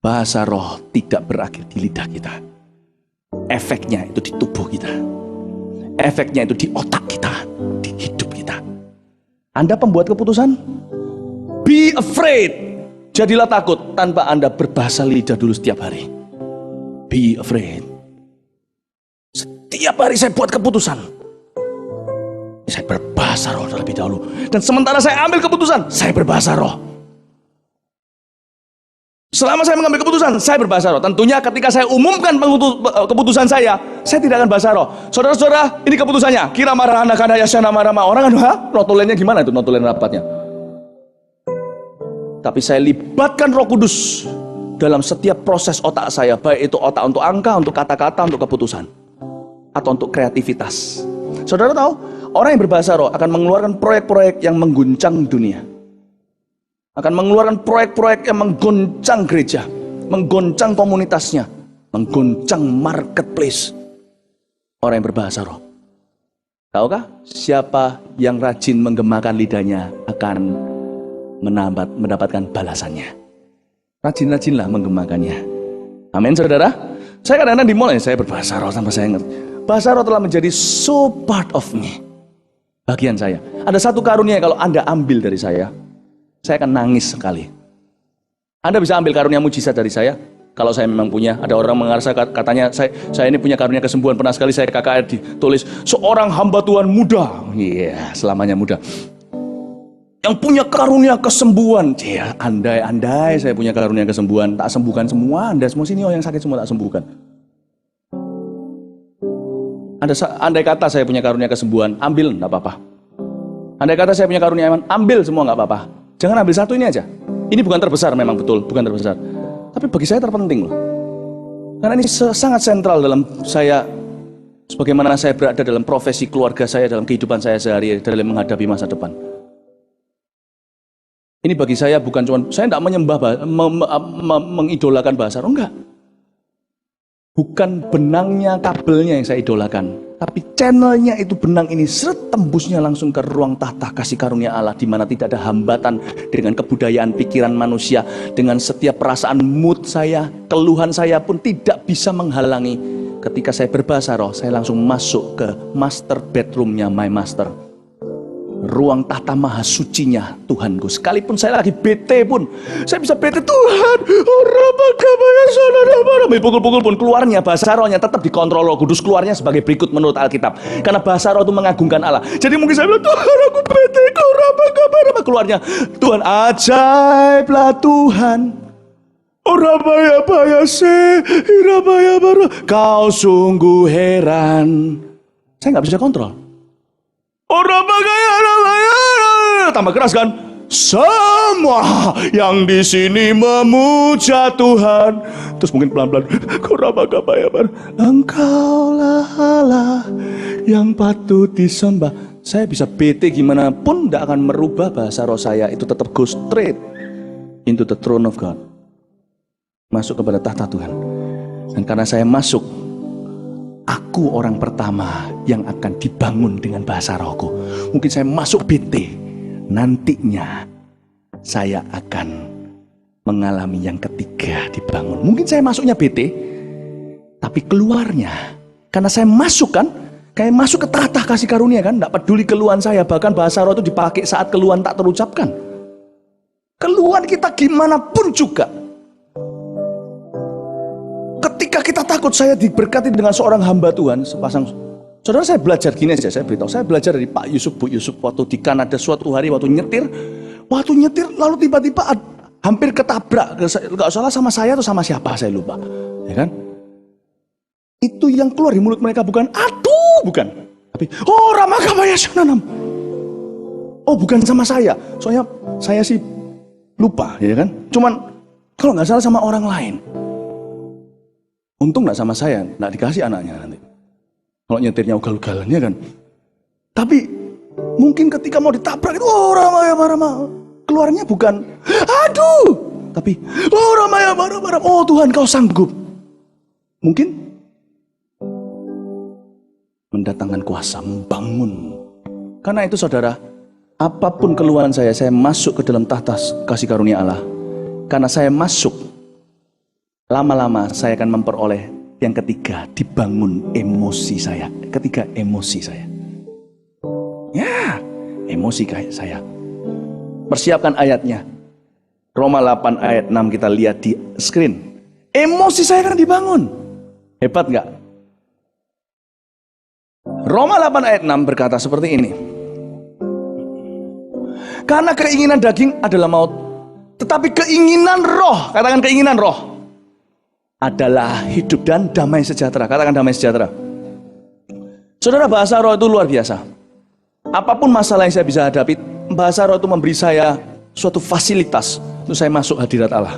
bahasa roh tidak berakhir di lidah kita. Efeknya itu di tubuh kita, efeknya itu di otak kita, di hidup kita. Anda pembuat keputusan, be afraid. Jadilah takut tanpa Anda berbahasa lidah dulu setiap hari. Be afraid. Setiap hari saya buat keputusan, saya berbahasa roh terlebih dahulu. Dan sementara saya ambil keputusan, saya berbahasa roh. Selama saya mengambil keputusan, saya berbahasa roh. Tentunya ketika saya umumkan keputusan saya tidak akan bahasa roh. Saudara-saudara, ini keputusannya. Kira marah anak ya syana marah. Orang kan, notulennya gimana itu, notulen rapatnya? Tapi saya libatkan Roh Kudus dalam setiap proses otak saya, baik itu otak untuk angka, untuk kata-kata, untuk keputusan, atau untuk kreativitas. Saudara tahu, orang yang berbahasa roh akan mengeluarkan proyek-proyek yang mengguncang dunia, akan mengeluarkan proyek-proyek yang menggoncang gereja, menggoncang komunitasnya, menggoncang marketplace. Orang yang berbahasa roh. Tahukah siapa yang rajin menggemakan lidahnya akan mendapatkan balasannya? Rajin-rajinlah menggemakannya. Amin, saudara. Saya kadang-kadang dimulai, saya berbahasa roh sampai saya ngerti. Bahasa roh telah menjadi so part of me, bagian saya. Ada satu karunia kalau Anda ambil dari saya akan nangis sekali. Anda bisa ambil karunia mujizat dari saya, kalau saya memang punya. Ada orang mengarsa katanya, saya ini punya karunia kesembuhan. Pernah sekali saya KKR ditulis, seorang hamba Tuhan muda. Iya, selamanya muda. Yang punya karunia kesembuhan. Ya, andai saya punya karunia kesembuhan, tak sembuhkan semua Anda semua sini, yang sakit semua tak sembuhkan. Andai kata saya punya karunia kesembuhan, ambil, enggak apa-apa. Andai kata saya punya karunia iman, ambil semua, enggak apa-apa. Jangan ambil satu ini aja. Ini bukan terbesar, memang betul, bukan terbesar. Tapi bagi saya terpenting loh. Karena ini sangat sentral dalam saya, sebagaimana saya berada dalam profesi keluarga saya, dalam kehidupan saya sehari-hari, dalam menghadapi masa depan. Ini bagi saya bukan cuma, saya tidak menyembah, mengidolakan bahasa roh, enggak. Bukan benangnya, kabelnya yang saya idolakan, tapi channelnya itu benang ini seret tembusnya langsung ke ruang tahta kasih karunia Allah, di mana tidak ada hambatan dengan kebudayaan pikiran manusia, dengan setiap perasaan mood saya, keluhan saya pun tidak bisa menghalangi. Ketika saya berbahasa roh, saya langsung masuk ke master bedroomnya my master, ruang tahta maha sucinya Tuhanku. Sekalipun saya lagi bete pun, saya bisa bete, Tuhan, pukul-pukul pun keluarnya bahasa rohnya tetap dikontrol Roh Kudus, keluarnya sebagai berikut menurut Alkitab. Karena bahasa roh itu mengagungkan Allah. Jadi mungkin saya bilang, Tuhan, aku bete, keluarnya, Tuhan, ajaiblah Tuhan. Kau sungguh heran. Saya nggak bisa kontrol. Tambah keras kan? Semua yang di sini memuja Tuhan. Terus mungkin pelan-pelan, Engkaulah Allah yang patut disembah. Saya bisa bete gimana pun tidak akan merubah bahasa roh saya. Itu tetap go straight into the throne of God, masuk kepada tahta Tuhan. Dan karena saya masuk, aku orang pertama yang akan dibangun dengan bahasa rohku. Mungkin saya masuk bete, nantinya saya akan mengalami yang ketiga dibangun. Mungkin saya masuknya bete, tapi keluarnya, karena saya masuk kan, kayak masuk ke tahta kasih karunia kan, tidak peduli keluhan saya. Bahkan bahasa roh itu dipakai saat keluhan tak terucapkan. Keluhan kita gimana pun juga, ketika kita takut, saya diberkati dengan seorang hamba Tuhan, sepasang. Saudara, saya belajar gini aja, saya beritahu. Saya belajar dari Pak Yusuf, Bu Yusuf, waktu di Kanada suatu hari, waktu nyetir, lalu tiba-tiba hampir ketabrak, nggak salah sama saya atau sama siapa, saya lupa, ya kan? Itu yang keluar di mulut mereka bukan, aduh, bukan, tapi, oh, Ramakabaya Shananam. Oh, bukan sama saya, soalnya saya sih lupa, ya kan? Cuman kalau nggak salah sama orang lain. Untung nggak sama saya, nggak dikasih anaknya nanti. Kalau nyetirnya ugal-ugalannya kan. Tapi mungkin ketika mau ditabrak itu, oh Ramaya, keluarnya bukan, aduh, tapi, oh Ramaya, oh Tuhan kau sanggup. Mungkin mendatangkan kuasa, membangun. Karena itu saudara, apapun keluhan saya masuk ke dalam tahta kasih karunia Allah. Karena saya masuk, lama-lama saya akan memperoleh yang ketiga, dibangun emosi saya. Ketiga, emosi saya. Ya, emosi kayak saya. Persiapkan ayatnya. Roma 8 ayat 6 kita lihat di screen. Emosi saya akan dibangun. Hebat nggak? Roma 8 ayat 6 berkata seperti ini. Karena keinginan daging adalah maut, tetapi keinginan roh, katakan keinginan roh, adalah hidup dan damai sejahtera. Katakan damai sejahtera. Saudara, bahasa roh itu luar biasa. Apapun masalah yang saya bisa hadapi, bahasa roh itu memberi saya suatu fasilitas untuk saya masuk hadirat Allah.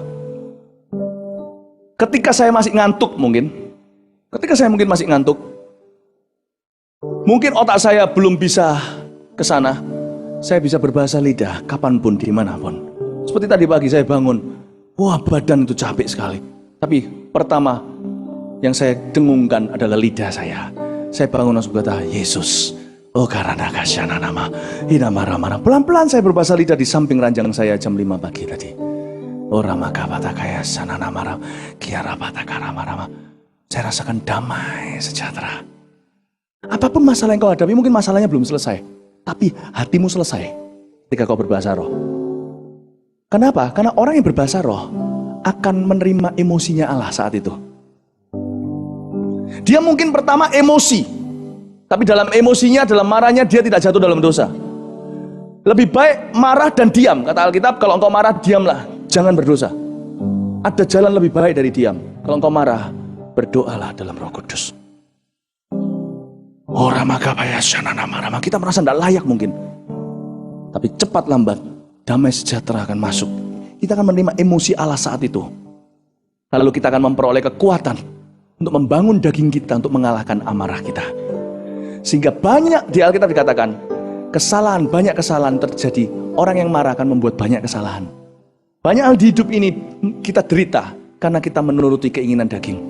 Ketika saya masih ngantuk mungkin otak saya belum bisa ke sana, saya bisa berbahasa lidah kapanpun, dimanapun. Seperti tadi pagi saya bangun, wah badan itu capek sekali. Tapi pertama yang saya dengungkan adalah lidah saya. Saya bangun langsung berkata, Yesus, oh karena kasyana nama, inamara-mara. Pelan-pelan saya berbahasa lidah di samping ranjang saya jam 5 pagi tadi. Oh ramakabata kaya sanana mara, kiara bata karama. Saya rasakan damai sejahtera. Apapun masalah yang kau hadapi, mungkin masalahnya belum selesai, tapi hatimu selesai ketika kau berbahasa roh. Kenapa? Karena orang yang berbahasa roh akan menerima emosinya Allah saat itu. Dia mungkin pertama emosi, tapi dalam emosinya, dalam marahnya dia tidak jatuh dalam dosa. Lebih baik marah dan diam. Kata Alkitab, kalau engkau marah, diamlah, jangan berdosa. Ada jalan lebih baik dari diam. Kalau engkau marah, berdoalah dalam Roh Kudus. Kita merasa tidak layak mungkin, tapi cepat lambat damai sejahtera akan masuk. Kita akan menerima emosi Allah saat itu. Lalu kita akan memperoleh kekuatan untuk membangun daging kita untuk mengalahkan amarah kita. Sehingga banyak di Alkitab dikatakan banyak kesalahan terjadi orang yang marah akan membuat banyak kesalahan. Banyak hal di hidup ini kita derita karena kita menuruti keinginan daging.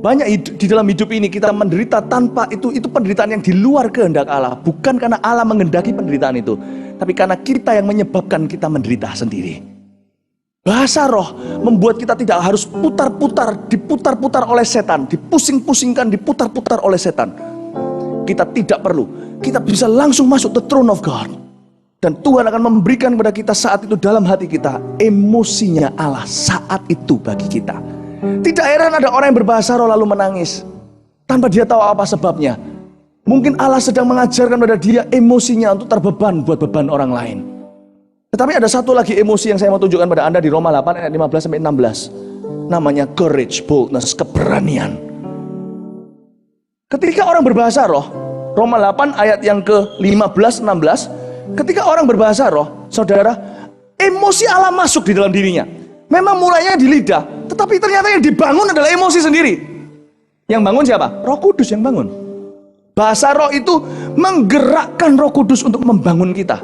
Banyak di dalam hidup ini kita menderita tanpa itu penderitaan yang di luar kehendak Allah. Bukan karena Allah mengendaki penderitaan itu, tapi karena kita yang menyebabkan kita menderita sendiri. Bahasa roh membuat kita tidak harus diputar-putar oleh setan, dipusing-pusingkan, diputar-putar oleh setan. Kita tidak perlu, kita bisa langsung masuk the throne of God. Dan Tuhan akan memberikan kepada kita saat itu dalam hati kita emosinya Allah saat itu bagi kita. Tidak heran ada orang yang berbahasa roh lalu menangis tanpa dia tahu apa sebabnya. Mungkin Allah sedang mengajarkan pada dia emosinya untuk terbeban buat beban orang lain. Tetapi ada satu lagi emosi yang saya mau tunjukkan pada Anda di Roma 8 ayat 15-16. Namanya courage, boldness, keberanian. Ketika orang berbahasa roh, Roma 8 ayat yang ke-15-16, ketika orang berbahasa roh, saudara, emosi Allah masuk di dalam dirinya. Memang mulainya di lidah, tetapi ternyata yang dibangun adalah emosi sendiri. Yang bangun siapa? Roh Kudus yang bangun. Bahasa roh itu menggerakkan Roh Kudus untuk membangun kita.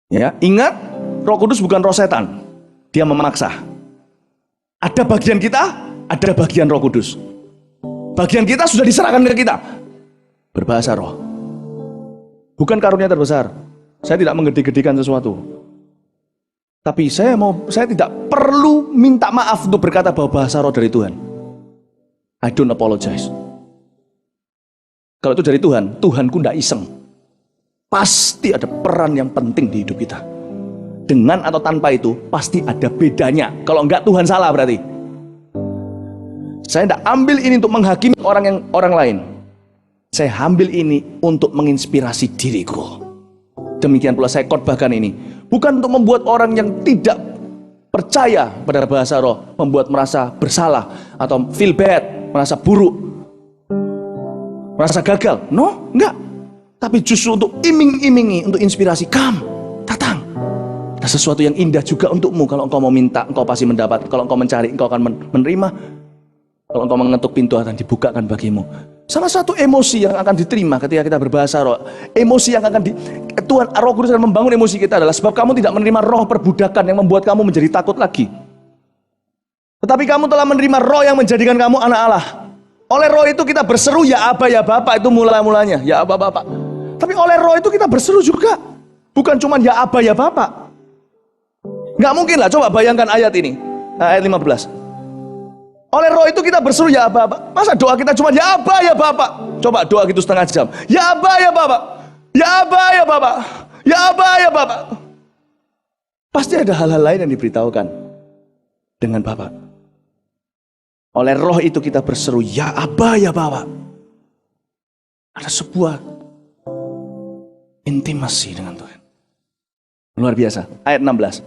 Ya, ingat, Roh Kudus bukan roh setan. Dia memaksa. Ada bagian kita, ada bagian Roh Kudus. Bagian kita sudah diserahkan ke kita. Berbahasa roh. Bukan karunia terbesar. Saya tidak menggede-gedekan sesuatu. Tapi saya tidak perlu minta maaf untuk berkata bahwa bahasa roh dari Tuhan. I don't apologize. Kalau itu dari Tuhan, Tuhanku tidak iseng. Pasti ada peran yang penting di hidup kita. Dengan atau tanpa itu, pasti ada bedanya. Kalau enggak, Tuhan salah berarti. Saya tidak ambil ini untuk menghakimi orang lain. Saya ambil ini untuk menginspirasi diriku. Demikian pula saya khotbahkan ini. Bukan untuk membuat orang yang tidak percaya pada bahasa roh, membuat merasa bersalah, atau feel bad, merasa buruk, merasa gagal. No, enggak. Tapi justru untuk iming-imingi, untuk inspirasi. Come, datang. Ada sesuatu yang indah juga untukmu. Kalau engkau mau minta, engkau pasti mendapat. Kalau engkau mencari, engkau akan menerima. Kalau engkau mengetuk, pintu akan dibukakan bagimu. Salah satu emosi yang akan diterima ketika kita berbahasa roh, emosi yang akan Tuhan, Roh Kudus akan membangun emosi kita adalah sebab kamu tidak menerima roh perbudakan yang membuat kamu menjadi takut lagi. Tetapi kamu telah menerima roh yang menjadikan kamu anak Allah. Oleh roh itu kita berseru, ya Aba, ya Bapa. Itu mulanya, ya Aba, Bapa. Tapi oleh roh itu kita berseru juga. Bukan cuma ya Aba, ya Bapa. Nggak mungkin lah, coba bayangkan ayat ini. Ayat 15. Oleh roh itu kita berseru, ya Aba, Bapa. Masa doa kita cuma ya Aba, ya Bapa? Coba doa gitu setengah jam. Ya Aba, ya Bapa. Ya Aba, ya Bapa. Ya Aba, ya Bapa. Pasti ada hal-hal lain yang diberitahukan dengan Bapa. Oleh roh itu kita berseru, ya Aba, ya Bapa. Ada sebuah intimasi dengan Tuhan. Luar biasa. Ayat 16.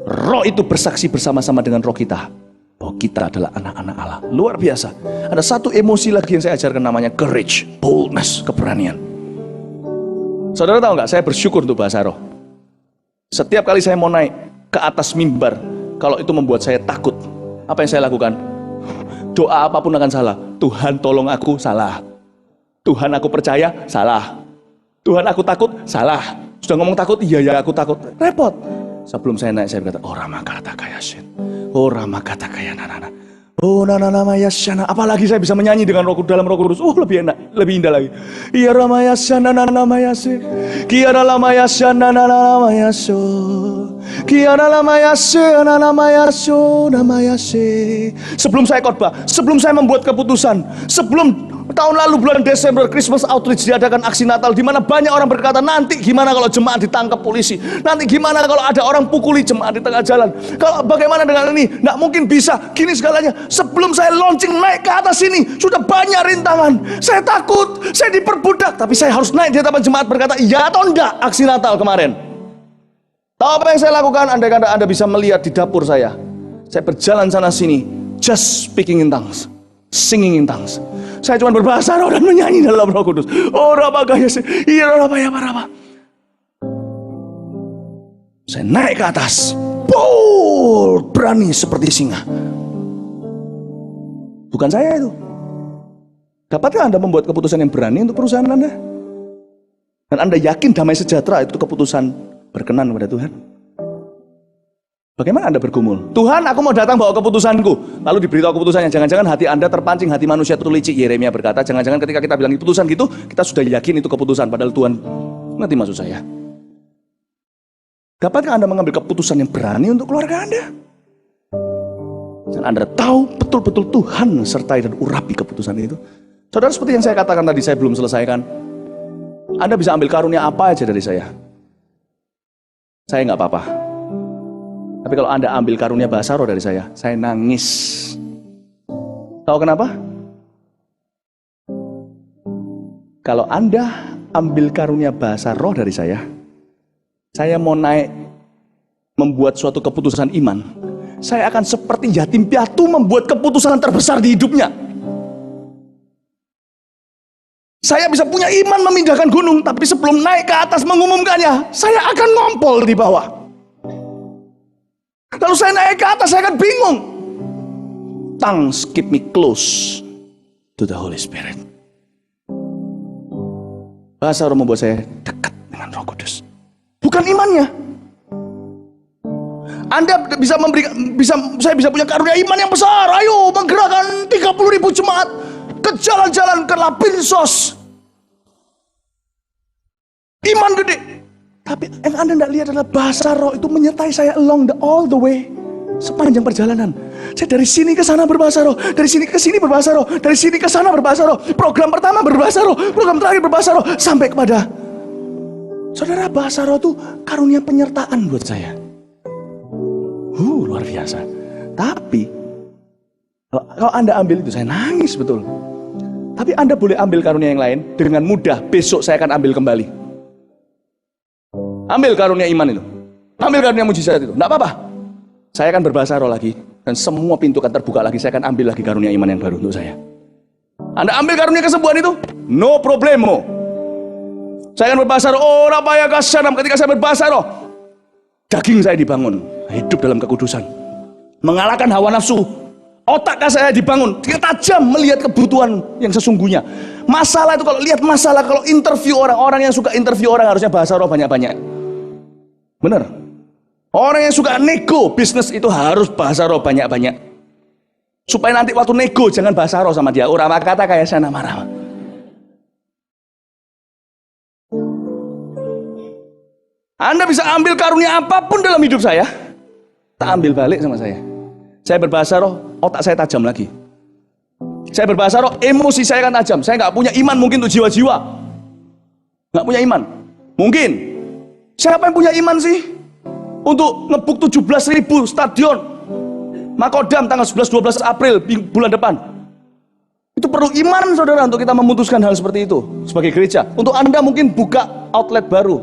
Roh itu bersaksi bersama-sama dengan roh kita bahwa kita adalah anak-anak Allah. Luar biasa. Ada satu emosi lagi yang saya ajarkan, namanya courage, boldness, keberanian. Saudara tahu nggak? Saya bersyukur untuk bahasa roh. Setiap kali saya mau naik ke atas mimbar, kalau itu membuat saya takut, apa yang saya lakukan? Doa apapun akan salah. Tuhan tolong aku, salah. Tuhan aku percaya, salah. Tuhan aku takut, salah. Sudah ngomong takut, iya ya aku takut. Repot. Sebelum saya naik, saya berkata, oh Rama kata kaya sin, oh Rama kata kaya nana, oh nana nama yasyana. Apalagi saya bisa menyanyi dengan dalam Roh Kudus. Oh lebih enak, lebih indah lagi. Iya Rama yasyana nana nama yasy, kiara lama yasyana nana nama yasyo, kiara lama yasyana nama yasyo, nama yasy. Sebelum saya khotbah, sebelum saya membuat keputusan, sebelum tahun lalu bulan Desember Christmas Outreach diadakan aksi Natal, di mana banyak orang berkata, nanti gimana kalau jemaat ditangkap polisi, nanti gimana kalau ada orang pukuli jemaat di tengah jalan, kalau bagaimana dengan ini, nggak mungkin bisa gini segalanya. Sebelum saya launching naik ke atas ini, sudah banyak rintangan. Saya takut, saya diperbudak, tapi saya harus naik di hadapan jemaat berkata, iya atau enggak aksi Natal kemarin. Tahu apa yang saya lakukan? Andai kata Anda bisa melihat di dapur saya berjalan sana sini, just speaking in tongues, singing in tongues. Saya cuma berbahasa roh dan menyanyi dalam Roh Kudus. Oh Rama kaya sih, iya Rama ya Rama. Saya naik ke atas, bold, berani seperti singa. Bukan saya itu. Dapatkah Anda membuat keputusan yang berani untuk perusahaan Anda? Dan Anda yakin damai sejahtera itu keputusan berkenan kepada Tuhan? Bagaimana Anda bergumul? Tuhan, aku mau datang bawa keputusanku. Lalu diberitahu keputusannya. Jangan-jangan hati Anda terpancing, hati manusia itu licik. Yeremia berkata, jangan-jangan ketika kita bilang keputusan gitu, kita sudah yakin itu keputusan. Padahal Tuhan, ngerti maksud saya? Dapatkah Anda mengambil keputusan yang berani untuk keluarga Anda? Dan Anda tahu betul-betul Tuhan sertai dan urapi keputusan itu. Saudara, seperti yang saya katakan tadi, saya belum selesaikan. Anda bisa ambil karunia apa aja dari saya. Saya nggak apa-apa. Tapi kalau Anda ambil karunia bahasa roh dari saya nangis. Tahu kenapa? Kalau Anda ambil karunia bahasa roh dari saya mau naik membuat suatu keputusan iman. Saya akan seperti yatim piatu membuat keputusan terbesar di hidupnya. Saya bisa punya iman memindahkan gunung, tapi sebelum naik ke atas mengumumkannya, saya akan ngompol di bawah. Lalu saya naik ke atas, saya akan bingung. Tongues keep me close to the Holy Spirit. Bahasa roh membuat saya dekat dengan Roh Kudus. Bukan imannya. Anda saya bisa punya karunia iman yang besar. Ayo menggerakkan 30.000 jemaat ke jalan-jalan ke Lapinsos. Iman gede. Tapi yang Anda tidak lihat adalah bahasa roh itu menyertai saya all the way. Sepanjang perjalanan. Saya dari sini ke sana berbahasa roh. Dari sini ke sini berbahasa roh. Dari sini ke sana berbahasa roh. Program pertama berbahasa roh. Program terakhir berbahasa roh. Sampai kepada saudara, bahasa roh itu karunia penyertaan buat saya. Luar biasa. Tapi kalau Anda ambil itu, saya nangis betul. Tapi Anda boleh ambil karunia yang lain dengan mudah. Besok saya akan ambil kembali. Ambil karunia iman itu. Ambil karunia mujizat itu. Tidak apa-apa. Saya akan berbahasa roh lagi. Dan semua pintu akan terbuka lagi. Saya akan ambil lagi karunia iman yang baru untuk saya. Anda ambil karunia kesembuhan itu, no problemo. Saya akan berbahasa roh. Oh, rapaya kasanam. Ketika saya berbahasa roh, daging saya dibangun. Hidup dalam kekudusan. Mengalahkan hawa nafsu. Otak saya dibangun. Dia tajam melihat kebutuhan yang sesungguhnya. Masalah itu, kalau lihat masalah, kalau interview orang yang suka interview orang harusnya bahasa roh banyak-banyak. Benar. Orang yang suka nego bisnis itu harus bahasa roh banyak-banyak. Supaya nanti waktu nego jangan bahasa roh sama dia. Urama kata kayak sana marah. Anda bisa ambil karunia apapun dalam hidup saya, tak ambil balik sama saya. Saya berbahasa roh, otak saya tajam lagi. Saya berbahasa roh, emosi saya akan tajam. Saya nggak punya iman mungkin untuk jiwa-jiwa. Nggak punya iman. Mungkin. Siapa yang punya iman sih? Untuk ngebuk 17.000 stadion Makodam tanggal 11-12 April bulan depan. Itu perlu iman saudara untuk kita memutuskan hal seperti itu sebagai gereja. Untuk Anda mungkin buka outlet baru.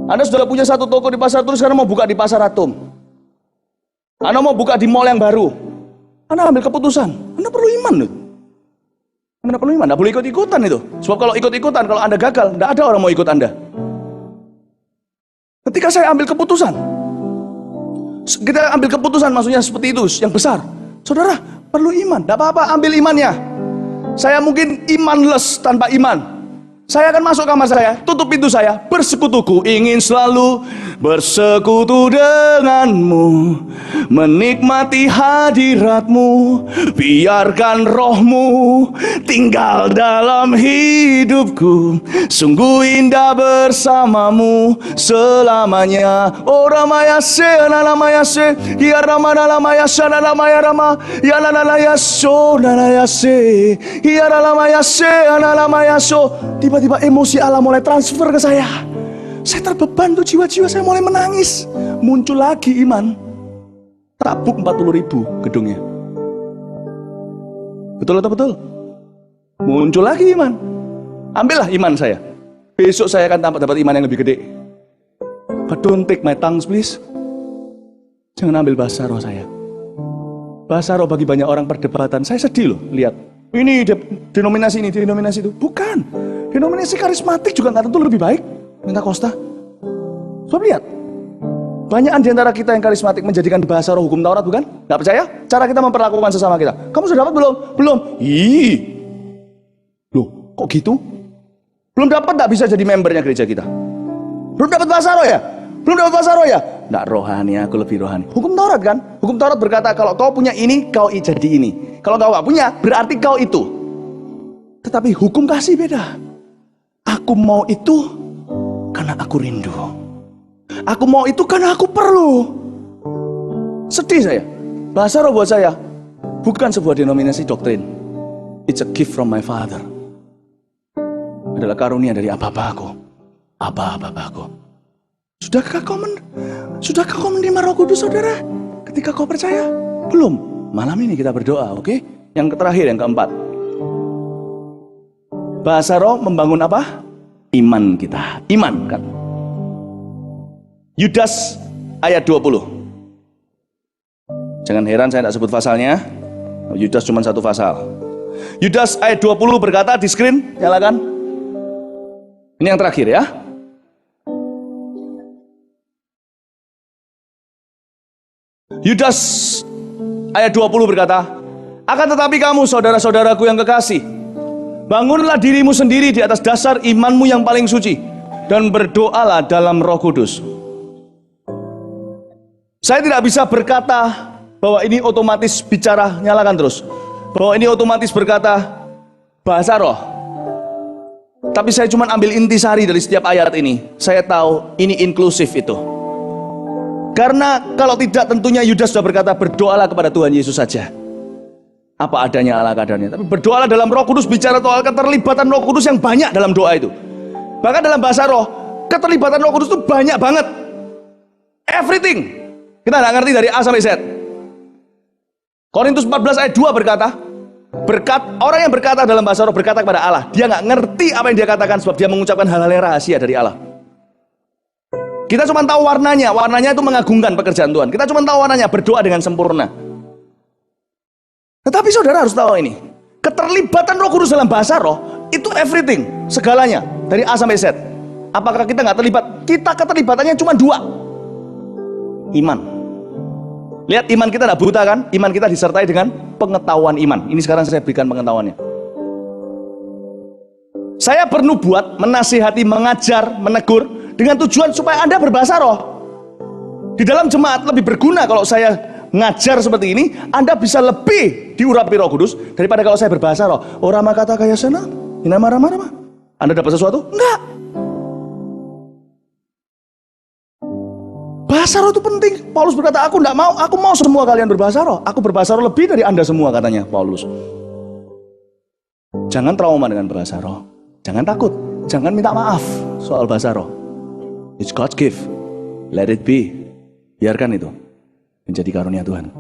Anda sudah punya satu toko di Pasar Turi, sekarang mau buka di Pasar Atom. Anda mau buka di mall yang baru. Anda ambil keputusan. Anda perlu iman loh. Anda perlu iman. Anda boleh ikut-ikutan itu. Sebab kalau ikut-ikutan, kalau Anda gagal, tidak ada orang mau ikut Anda. Ketika saya ambil keputusan, kita ambil keputusan maksudnya seperti itu, yang besar. Saudara, perlu iman. Tidak apa-apa, ambil imannya. Saya mungkin imanless tanpa iman. Saya akan masuk kamar saya, tutup pintu saya, bersekutuku, ingin selalu bersekutu denganmu, menikmati hadiratmu, biarkan rohmu tinggal dalam hidupku, sungguh indah bersamamu selamanya. Oh ramayase, nanamayase, ya ramanalamayase, nanamaya rama, ya nanalayaso, nanayase, ya nanamayase, nanamayaso. Tiba-tiba emosi Allah mulai transfer ke saya. Saya terbeban tuh jiwa-jiwa, saya mulai menangis. Muncul lagi iman. Tabuk 40.000 gedungnya. Betul atau betul? Muncul lagi iman. Ambillah iman saya. Besok saya akan dapat iman yang lebih gede. But don't take my tongues please. Jangan ambil bahasa roh saya. Bahasa roh bagi banyak orang perdebatan. Saya sedih loh lihat. Ini denominasi ini, denominasi itu. Bukan. Denominasi karismatik juga nggak tentu lebih baik. Minta Costa. Coba lihat. Banyak di antara kita yang karismatik menjadikan bahasa roh hukum Taurat, bukan? Nggak percaya? Cara kita memperlakukan sesama kita. Kamu sudah dapat belum? Belum. Ih. Loh, kok gitu? Belum dapat, tak bisa jadi membernya gereja kita. Belum dapat bahasa roh ya? Belum dapat bahasa roh ya? Nggak rohani, aku lebih rohani. Hukum Taurat kan? Hukum Taurat berkata kalau kau punya ini, kau jadi ini. Kalau kau nggak punya, berarti kau itu. Tetapi hukum kasih beda. Aku mau itu karena aku rindu. Aku mau itu karena aku perlu. Sedih saya. Bahasa roh buat saya bukan sebuah denominasi doktrin. It's a gift from my Father. Adalah karunia dari Aba-Abaku. Aba-Abaku. Sudahkah kau menerima Roh Kudus, saudara? Ketika kau percaya? Belum. Malam ini kita berdoa, oke? Yang terakhir, yang keempat. Bahasa roh membangun apa? Iman kita. Iman kan? Yudas ayat 20. Jangan heran saya tidak sebut pasalnya. Yudas cuma satu pasal. Yudas ayat 20 berkata di screen, nyalakan. Ini yang terakhir ya. Yudas ayat 20 berkata, akan tetapi kamu saudara-saudaraku yang kekasih, bangunlah dirimu sendiri di atas dasar imanmu yang paling suci, dan berdoalah dalam Roh Kudus. Saya tidak bisa berkata bahwa ini otomatis bicara, nyalakan terus, bahwa ini otomatis berkata bahasa roh. Tapi saya cuma ambil intisari dari setiap ayat ini. Saya tahu ini inklusif itu. Karena kalau tidak tentunya Yudas sudah berkata berdoalah kepada Tuhan Yesus saja. Apa adanya ala kadarnya. Tapi berdoalah dalam Roh Kudus, bicara soal keterlibatan Roh Kudus yang banyak dalam doa itu. Bahkan dalam bahasa roh, keterlibatan Roh Kudus itu banyak banget. Everything. Kita nggak ngerti dari A sampai Z. Korintus 14 ayat 2 berkata, orang yang berkata dalam bahasa roh berkata kepada Allah. Dia nggak ngerti apa yang dia katakan sebab dia mengucapkan hal-hal yang rahasia dari Allah. Kita cuma tahu warnanya. Warnanya itu mengagungkan pekerjaan Tuhan. Kita cuma tahu warnanya, berdoa dengan sempurna. Tetapi saudara harus tahu ini. Keterlibatan Roh Kudus dalam bahasa roh itu everything, segalanya dari A sampai Z. Apakah kita nggak terlibat? Kita keterlibatannya cuma dua. Iman. Lihat iman kita tidak buta kan? Iman kita disertai dengan pengetahuan iman. Ini sekarang saya berikan pengetahuannya. Saya perlu buat menasihati, mengajar, menegur dengan tujuan supaya Anda berbahasa roh. Di dalam jemaat lebih berguna kalau saya ngajar seperti ini. Anda bisa lebih diurapi Roh Kudus daripada kalau saya berbahasa roh. Orang kata kayak sana, ini marah-marah. Anda dapat sesuatu? Enggak. Bahasa roh itu penting. Paulus berkata, aku enggak mau, aku mau semua kalian berbahasa roh. Aku berbahasa roh lebih dari Anda semua, katanya Paulus. Jangan trauma dengan bahasa roh. Jangan takut. Jangan minta maaf soal bahasa roh. It's God's gift. Let it be. Biarkan itu menjadi karunia Tuhan.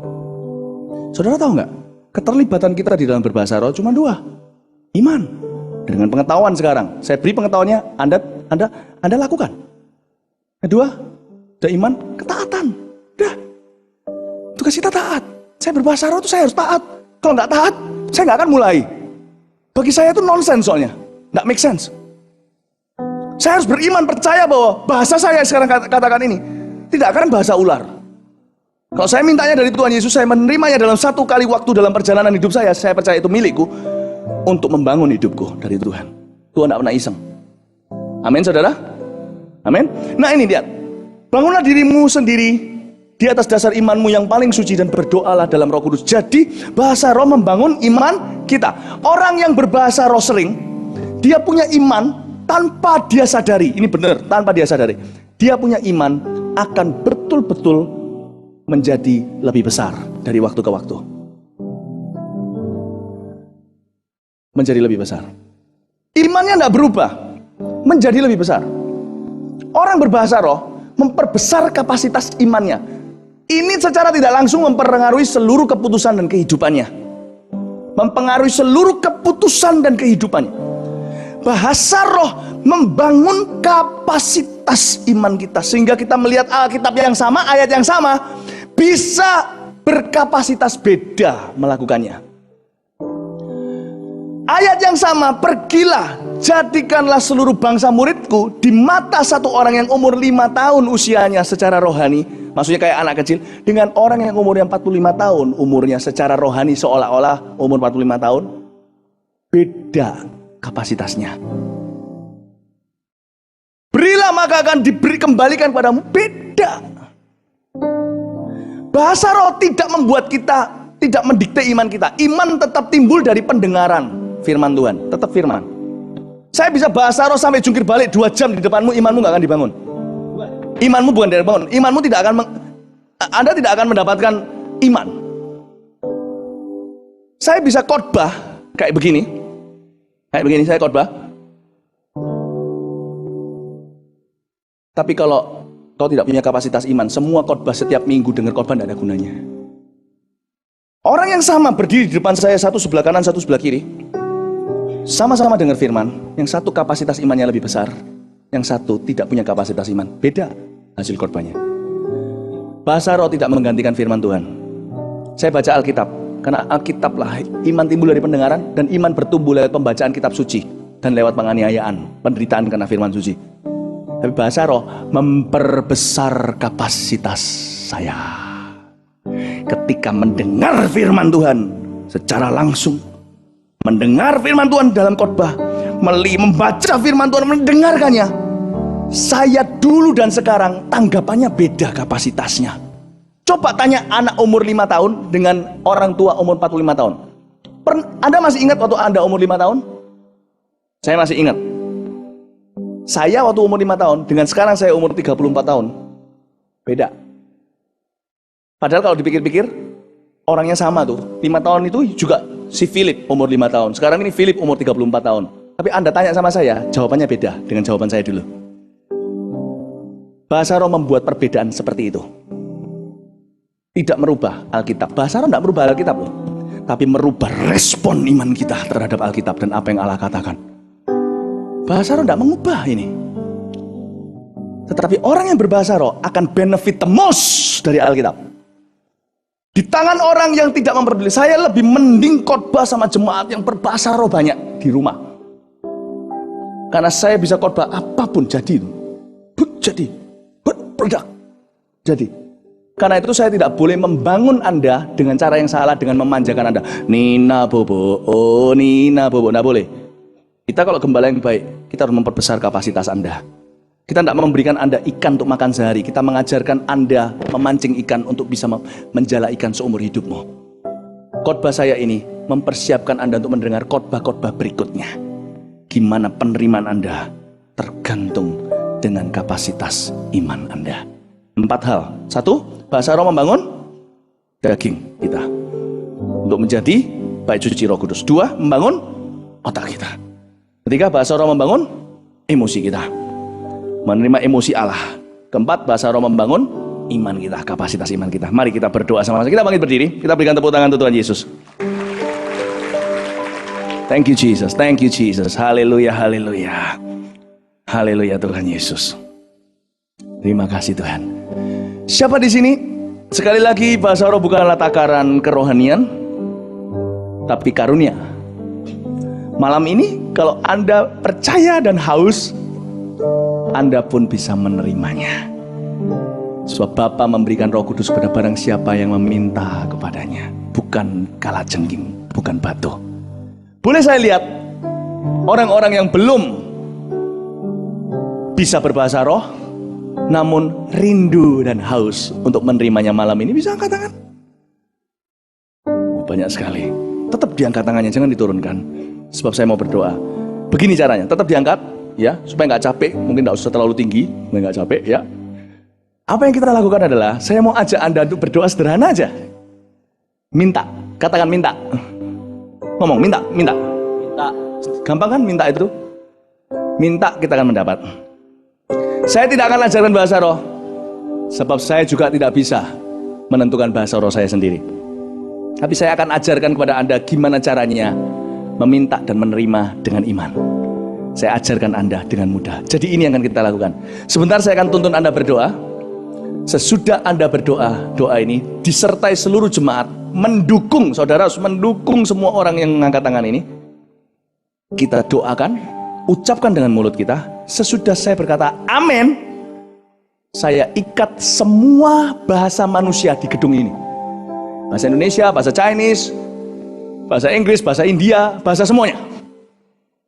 Saudara tahu nggak? Keterlibatan kita di dalam berbahasa roh cuma dua. Iman. Dengan pengetahuan sekarang. Saya beri pengetahuannya, Anda lakukan. Kedua, ada iman, ketaatan. Udah. Tugas kita taat. Saya berbahasa roh itu saya harus taat. Kalau nggak taat, saya nggak akan mulai. Bagi saya itu nonsense soalnya. Nggak make sense. Saya harus beriman, percaya bahwa bahasa saya sekarang katakan ini tidak akan bahasa ular. Kalau saya mintanya dari Tuhan Yesus, saya menerimanya dalam satu kali waktu dalam perjalanan hidup saya percaya itu milikku untuk membangun hidupku dari Tuhan. Tuhan tidak pernah iseng. Amin saudara? Amin. Nah ini lihat. Bangunlah dirimu sendiri di atas dasar imanmu yang paling suci dan berdoalah dalam Roh Kudus. Jadi bahasa roh membangun iman kita. Orang yang berbahasa roh sering, dia punya iman tanpa dia sadari. Ini benar, tanpa dia sadari. Dia punya iman akan betul-betul menjadi lebih besar dari waktu ke waktu. Menjadi lebih besar. Imannya tidak berubah, menjadi lebih besar. Orang berbahasa roh memperbesar kapasitas imannya. Ini secara tidak langsung mempengaruhi seluruh keputusan dan kehidupannya. Mempengaruhi seluruh keputusan dan kehidupannya. Bahasa roh membangun kapasitas iman kita sehingga kita melihat Alkitab yang sama, ayat yang sama, bisa berkapasitas beda melakukannya. Ayat yang sama, pergilah, jadikanlah seluruh bangsa muridku di mata satu orang yang umur 5 tahun usianya secara rohani, maksudnya kayak anak kecil, dengan orang yang umurnya 45 tahun umurnya secara rohani, seolah-olah umur 45 tahun beda kapasitasnya. Berilah maka akan diberi kembalikan padamu. Beda. Bahasa roh tidak membuat kita, tidak mendikte iman kita. Iman tetap timbul dari pendengaran firman Tuhan. Tetap firman. Saya bisa bahasa roh sampai jungkir balik 2 jam di depanmu, imanmu gak akan dibangun. Imanmu bukan dari bangun. Imanmu tidak akan Anda tidak akan mendapatkan iman. Saya bisa khotbah kayak begini. Kayak begini saya khotbah. Tapi kalau kau tidak punya kapasitas iman, semua khotbah setiap minggu dengar khotbah tidak ada gunanya. Orang yang sama berdiri di depan saya, satu sebelah kanan, satu sebelah kiri, sama-sama dengar firman. Yang satu kapasitas imannya lebih besar, yang satu tidak punya kapasitas iman. Beda hasil khotbahnya. Bahasa roh tidak menggantikan firman Tuhan. Saya baca Alkitab, karena Alkitab lah iman timbul dari pendengaran, dan iman bertumbuh lewat pembacaan kitab suci dan lewat penganiayaan, penderitaan karena firman suci. Tapi bahasa roh memperbesar kapasitas saya. Ketika mendengar firman Tuhan secara langsung, mendengar firman Tuhan dalam khotbah, membaca firman Tuhan, mendengarkannya, saya dulu dan sekarang tanggapannya beda kapasitasnya. Coba tanya anak umur 5 tahun dengan orang tua umur 45 tahun. Anda masih ingat waktu Anda umur 5 tahun? Saya masih ingat. Saya waktu umur 5 tahun dengan sekarang saya umur 34 tahun. Beda. Padahal kalau dipikir-pikir orangnya sama tuh. 5 tahun itu juga si Philip umur 5 tahun. Sekarang ini Philip umur 34 tahun. Tapi Anda tanya sama saya, jawabannya beda dengan jawaban saya dulu. Bahasa roh membuat perbedaan seperti itu. Tidak merubah Alkitab. Bahasa roh tidak merubah Alkitab loh. Tapi merubah respon iman kita terhadap Alkitab dan apa yang Allah katakan. Bahasa roh tidak mengubah ini. Tetapi orang yang berbahasa roh akan benefit the most dari Alkitab. Di tangan orang yang tidak memperdulikan. Saya lebih mending khotbah sama jemaat yang berbahasa roh banyak di rumah. Karena saya bisa khotbah apapun jadi itu. Jadi. Berproduk. Jadi. Karena itu saya tidak boleh membangun Anda dengan cara yang salah, dengan memanjakan Anda. Nina bobo, oh Nina bobo, tidak boleh. Kita kalau gembala yang baik, kita harus memperbesar kapasitas Anda. Kita tidak memberikan Anda ikan untuk makan sehari. Kita mengajarkan Anda memancing ikan untuk bisa menjala ikan seumur hidupmu. Khotbah saya ini mempersiapkan Anda untuk mendengar khotbah-khotbah berikutnya. Gimana penerimaan Anda tergantung dengan kapasitas iman Anda. 4 hal. 1, bahasa roh membangun daging kita untuk menjadi baik suci Roh Kudus. 2, membangun otak kita. 3, bahasa roh membangun emosi kita, menerima emosi Allah. 4, bahasa roh membangun iman kita, kapasitas iman kita. Mari kita berdoa sama-sama. Kita bangkit berdiri, kita berikan tepuk tangan untuk Tuhan Yesus. Thank you Jesus, thank you Jesus. Haleluya, haleluya. Haleluya Tuhan Yesus. Terima kasih Tuhan. Siapa di sini? Sekali lagi, bahasa roh bukanlah takaran kerohanian, tapi karunia. Malam ini, kalau Anda percaya dan haus, Anda pun bisa menerimanya. Sebab Bapa memberikan Roh Kudus kepada barang siapa yang meminta kepadanya. Bukan kalajengking, bukan batu. Boleh saya lihat orang-orang yang belum bisa berbahasa roh, namun rindu dan haus untuk menerimanya malam ini, bisa angkat tangan? Banyak sekali. Tetap diangkat tangannya, jangan diturunkan. Sebab saya mau berdoa. Begini caranya, tetap diangkat ya, supaya nggak capek. Mungkin nggak usah terlalu tinggi, supaya nggak capek ya. Apa yang kita lakukan adalah, saya mau ajak Anda untuk berdoa sederhana aja. Minta, katakan minta. Ngomong minta, minta. Minta. Gampang kan minta itu? Minta kita akan mendapat. Saya tidak akan ajarkan bahasa roh, sebab saya juga tidak bisa menentukan bahasa roh saya sendiri. Tapi saya akan ajarkan kepada Anda gimana caranya meminta dan menerima dengan iman. Saya ajarkan Anda dengan mudah. Jadi ini yang akan kita lakukan. Sebentar saya akan tuntun Anda berdoa. Sesudah Anda berdoa, doa ini disertai seluruh jemaat mendukung, saudara harus mendukung semua orang yang mengangkat tangan ini. Kita doakan, ucapkan dengan mulut kita. Sesudah saya berkata amin, saya ikat semua bahasa manusia di gedung ini. Bahasa Indonesia, bahasa Chinese, bahasa Inggris, bahasa India, bahasa semuanya.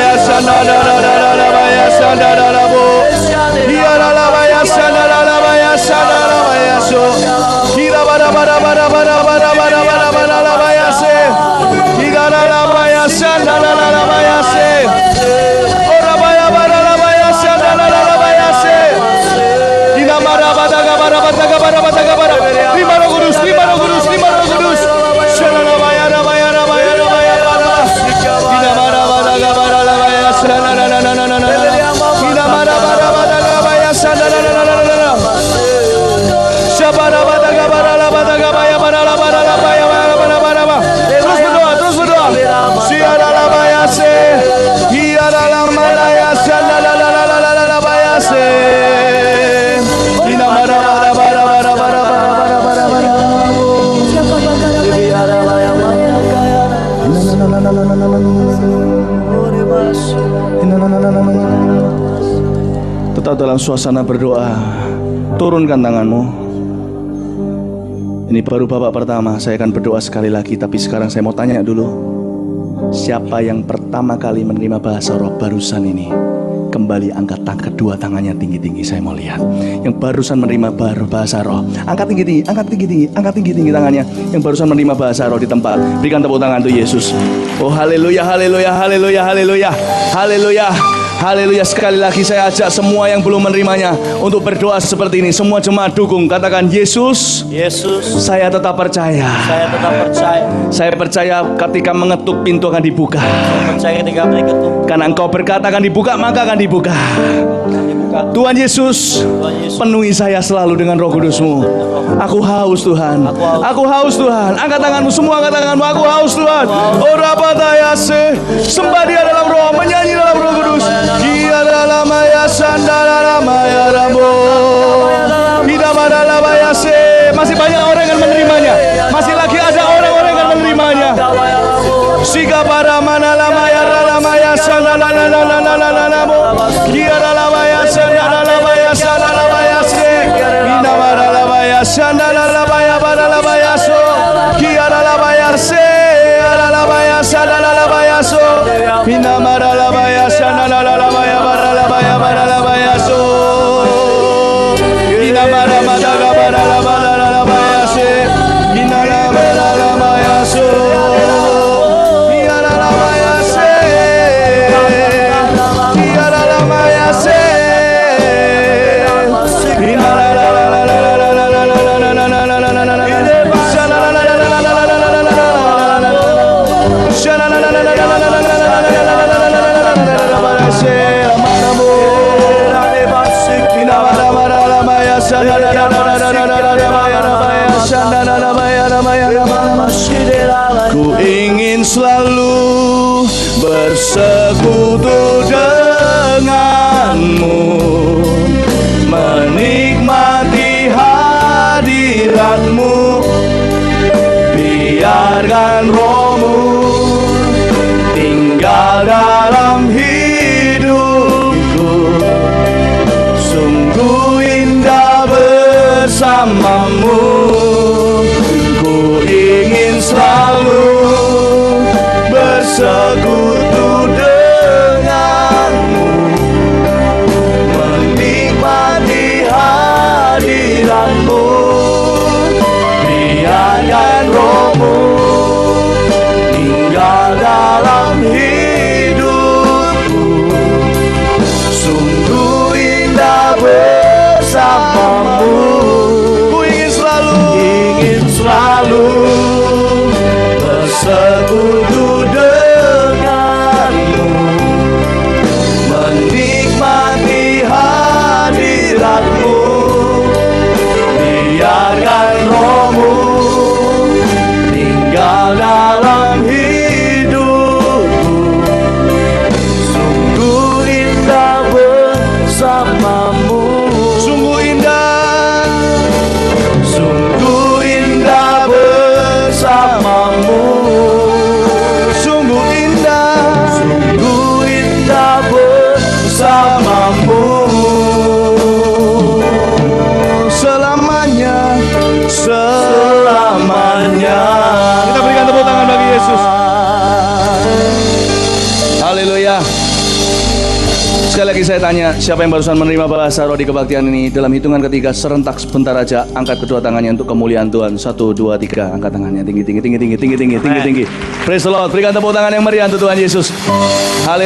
baya sana la la la la la baya sana la la bo. Iya la la baya sana la la baya sana la baya so. Kira bara bara bara bara bara bara bara bara la baya se. Kira la la baya sana la la la baya se. Ora baya bara la baya sana la la la baya se. Kira bara bara bara bara bara bara bara. Lima Roh Kudus, lima Roh Kudus, lima Roh Kudus. Sana la baya la baya la baya la baya bara. Kira bara bara bara la baya sana la la la la la. Kira bara bara bara la baya sana la la la la la. Shabara bara bara la bara baya bara la bara la baya bara bara bara. Terus berdoa, terus berdoa. Siara la baya se. Hiara la malaya sana la la la la la la baya se. Ina bara bara bara bara bara bara bara bara. Tetap dalam suasana berdoa. Turunkan tanganmu. Ini baru babak pertama. Saya akan berdoa sekali lagi. Tapi sekarang saya mau tanya dulu. Siapa yang pertama kali menerima bahasa roh barusan ini? Kembali angkat kedua tangannya tinggi-tinggi. Saya mau lihat. Yang barusan menerima bahasa roh. Angkat tinggi-tinggi, angkat tinggi-tinggi, angkat tinggi-tinggi tangannya. Yang barusan menerima bahasa roh di tempat. Berikan tepuk tangan untuk Yesus. Oh haleluya, haleluya, haleluya, haleluya, haleluya. Haleluya, sekali lagi saya ajak semua yang belum menerimanya untuk berdoa seperti ini. Semua jemaat dukung, katakan Yesus, Yesus, saya tetap percaya. saya tetap percaya. Saya percaya ketika mengetuk pintu akan dibuka. Saya percaya ketika mereka ketuk, Karena Engkau berkata akan dibuka, maka akan dibuka. dibuka. Tuhan Yesus, Tuhan Yesus, penuhi saya selalu dengan Roh Kudus-Mu. Aku haus Tuhan. Aku haus Tuhan. Angkat tanganmu semua, angkat tanganmu. Aku haus Tuhan. Oh rabatayase, sembah Dia dalam roh, menyanyi dalam Roh Kudus. Dia dalam maya sandala maya rambo. Tidak ada bayase. Masih banyak orang yang menerimanya. Masih lagi ada orang-orang yang menerimanya. Siga para mana lama ya sana la la la la la la la la bo. Dia la maya sana la maya sana la maya se. Ina para la maya sana la maya para la maya so. Dia la maya se. La maya sana la maya so. Ina para la maya sana la maya para la maya so. Ku ingin selalu bersekutu denganmu, menikmati hadiratmu. Biarkan rohmu tinggal dalam hidupku. Sungguh indah bersamamu. Ku ingin selalu bersekutu denganmu, menikmati hadiratmu. Biarkan rohmu tinggal dalam hidupku. Sungguh indah bersamamu. Ku ingin selalu bersekutu denganmu, menikmati hadiratmu. Biarkan rohmu tinggal dalam hidupku. Sungguh indah bersamamu. Sungguh indah, sungguh indah bersamamu. Sungguh indah bersamamu. Selamanya, selamanya. Kita berikan tepuk tangan bagi Yesus. Haleluya. Sekali lagi saya tanya, siapa yang barusan menerima bahasa roh di kebaktian ini? Dalam hitungan ketiga serentak sebentar aja, angkat kedua tangannya untuk kemuliaan Tuhan. 1, 2, 3, angkat tangannya tinggi. Praise the Lord. Berikan tepuk tangan yang meriah untuk Tuhan Yesus. Haleluya.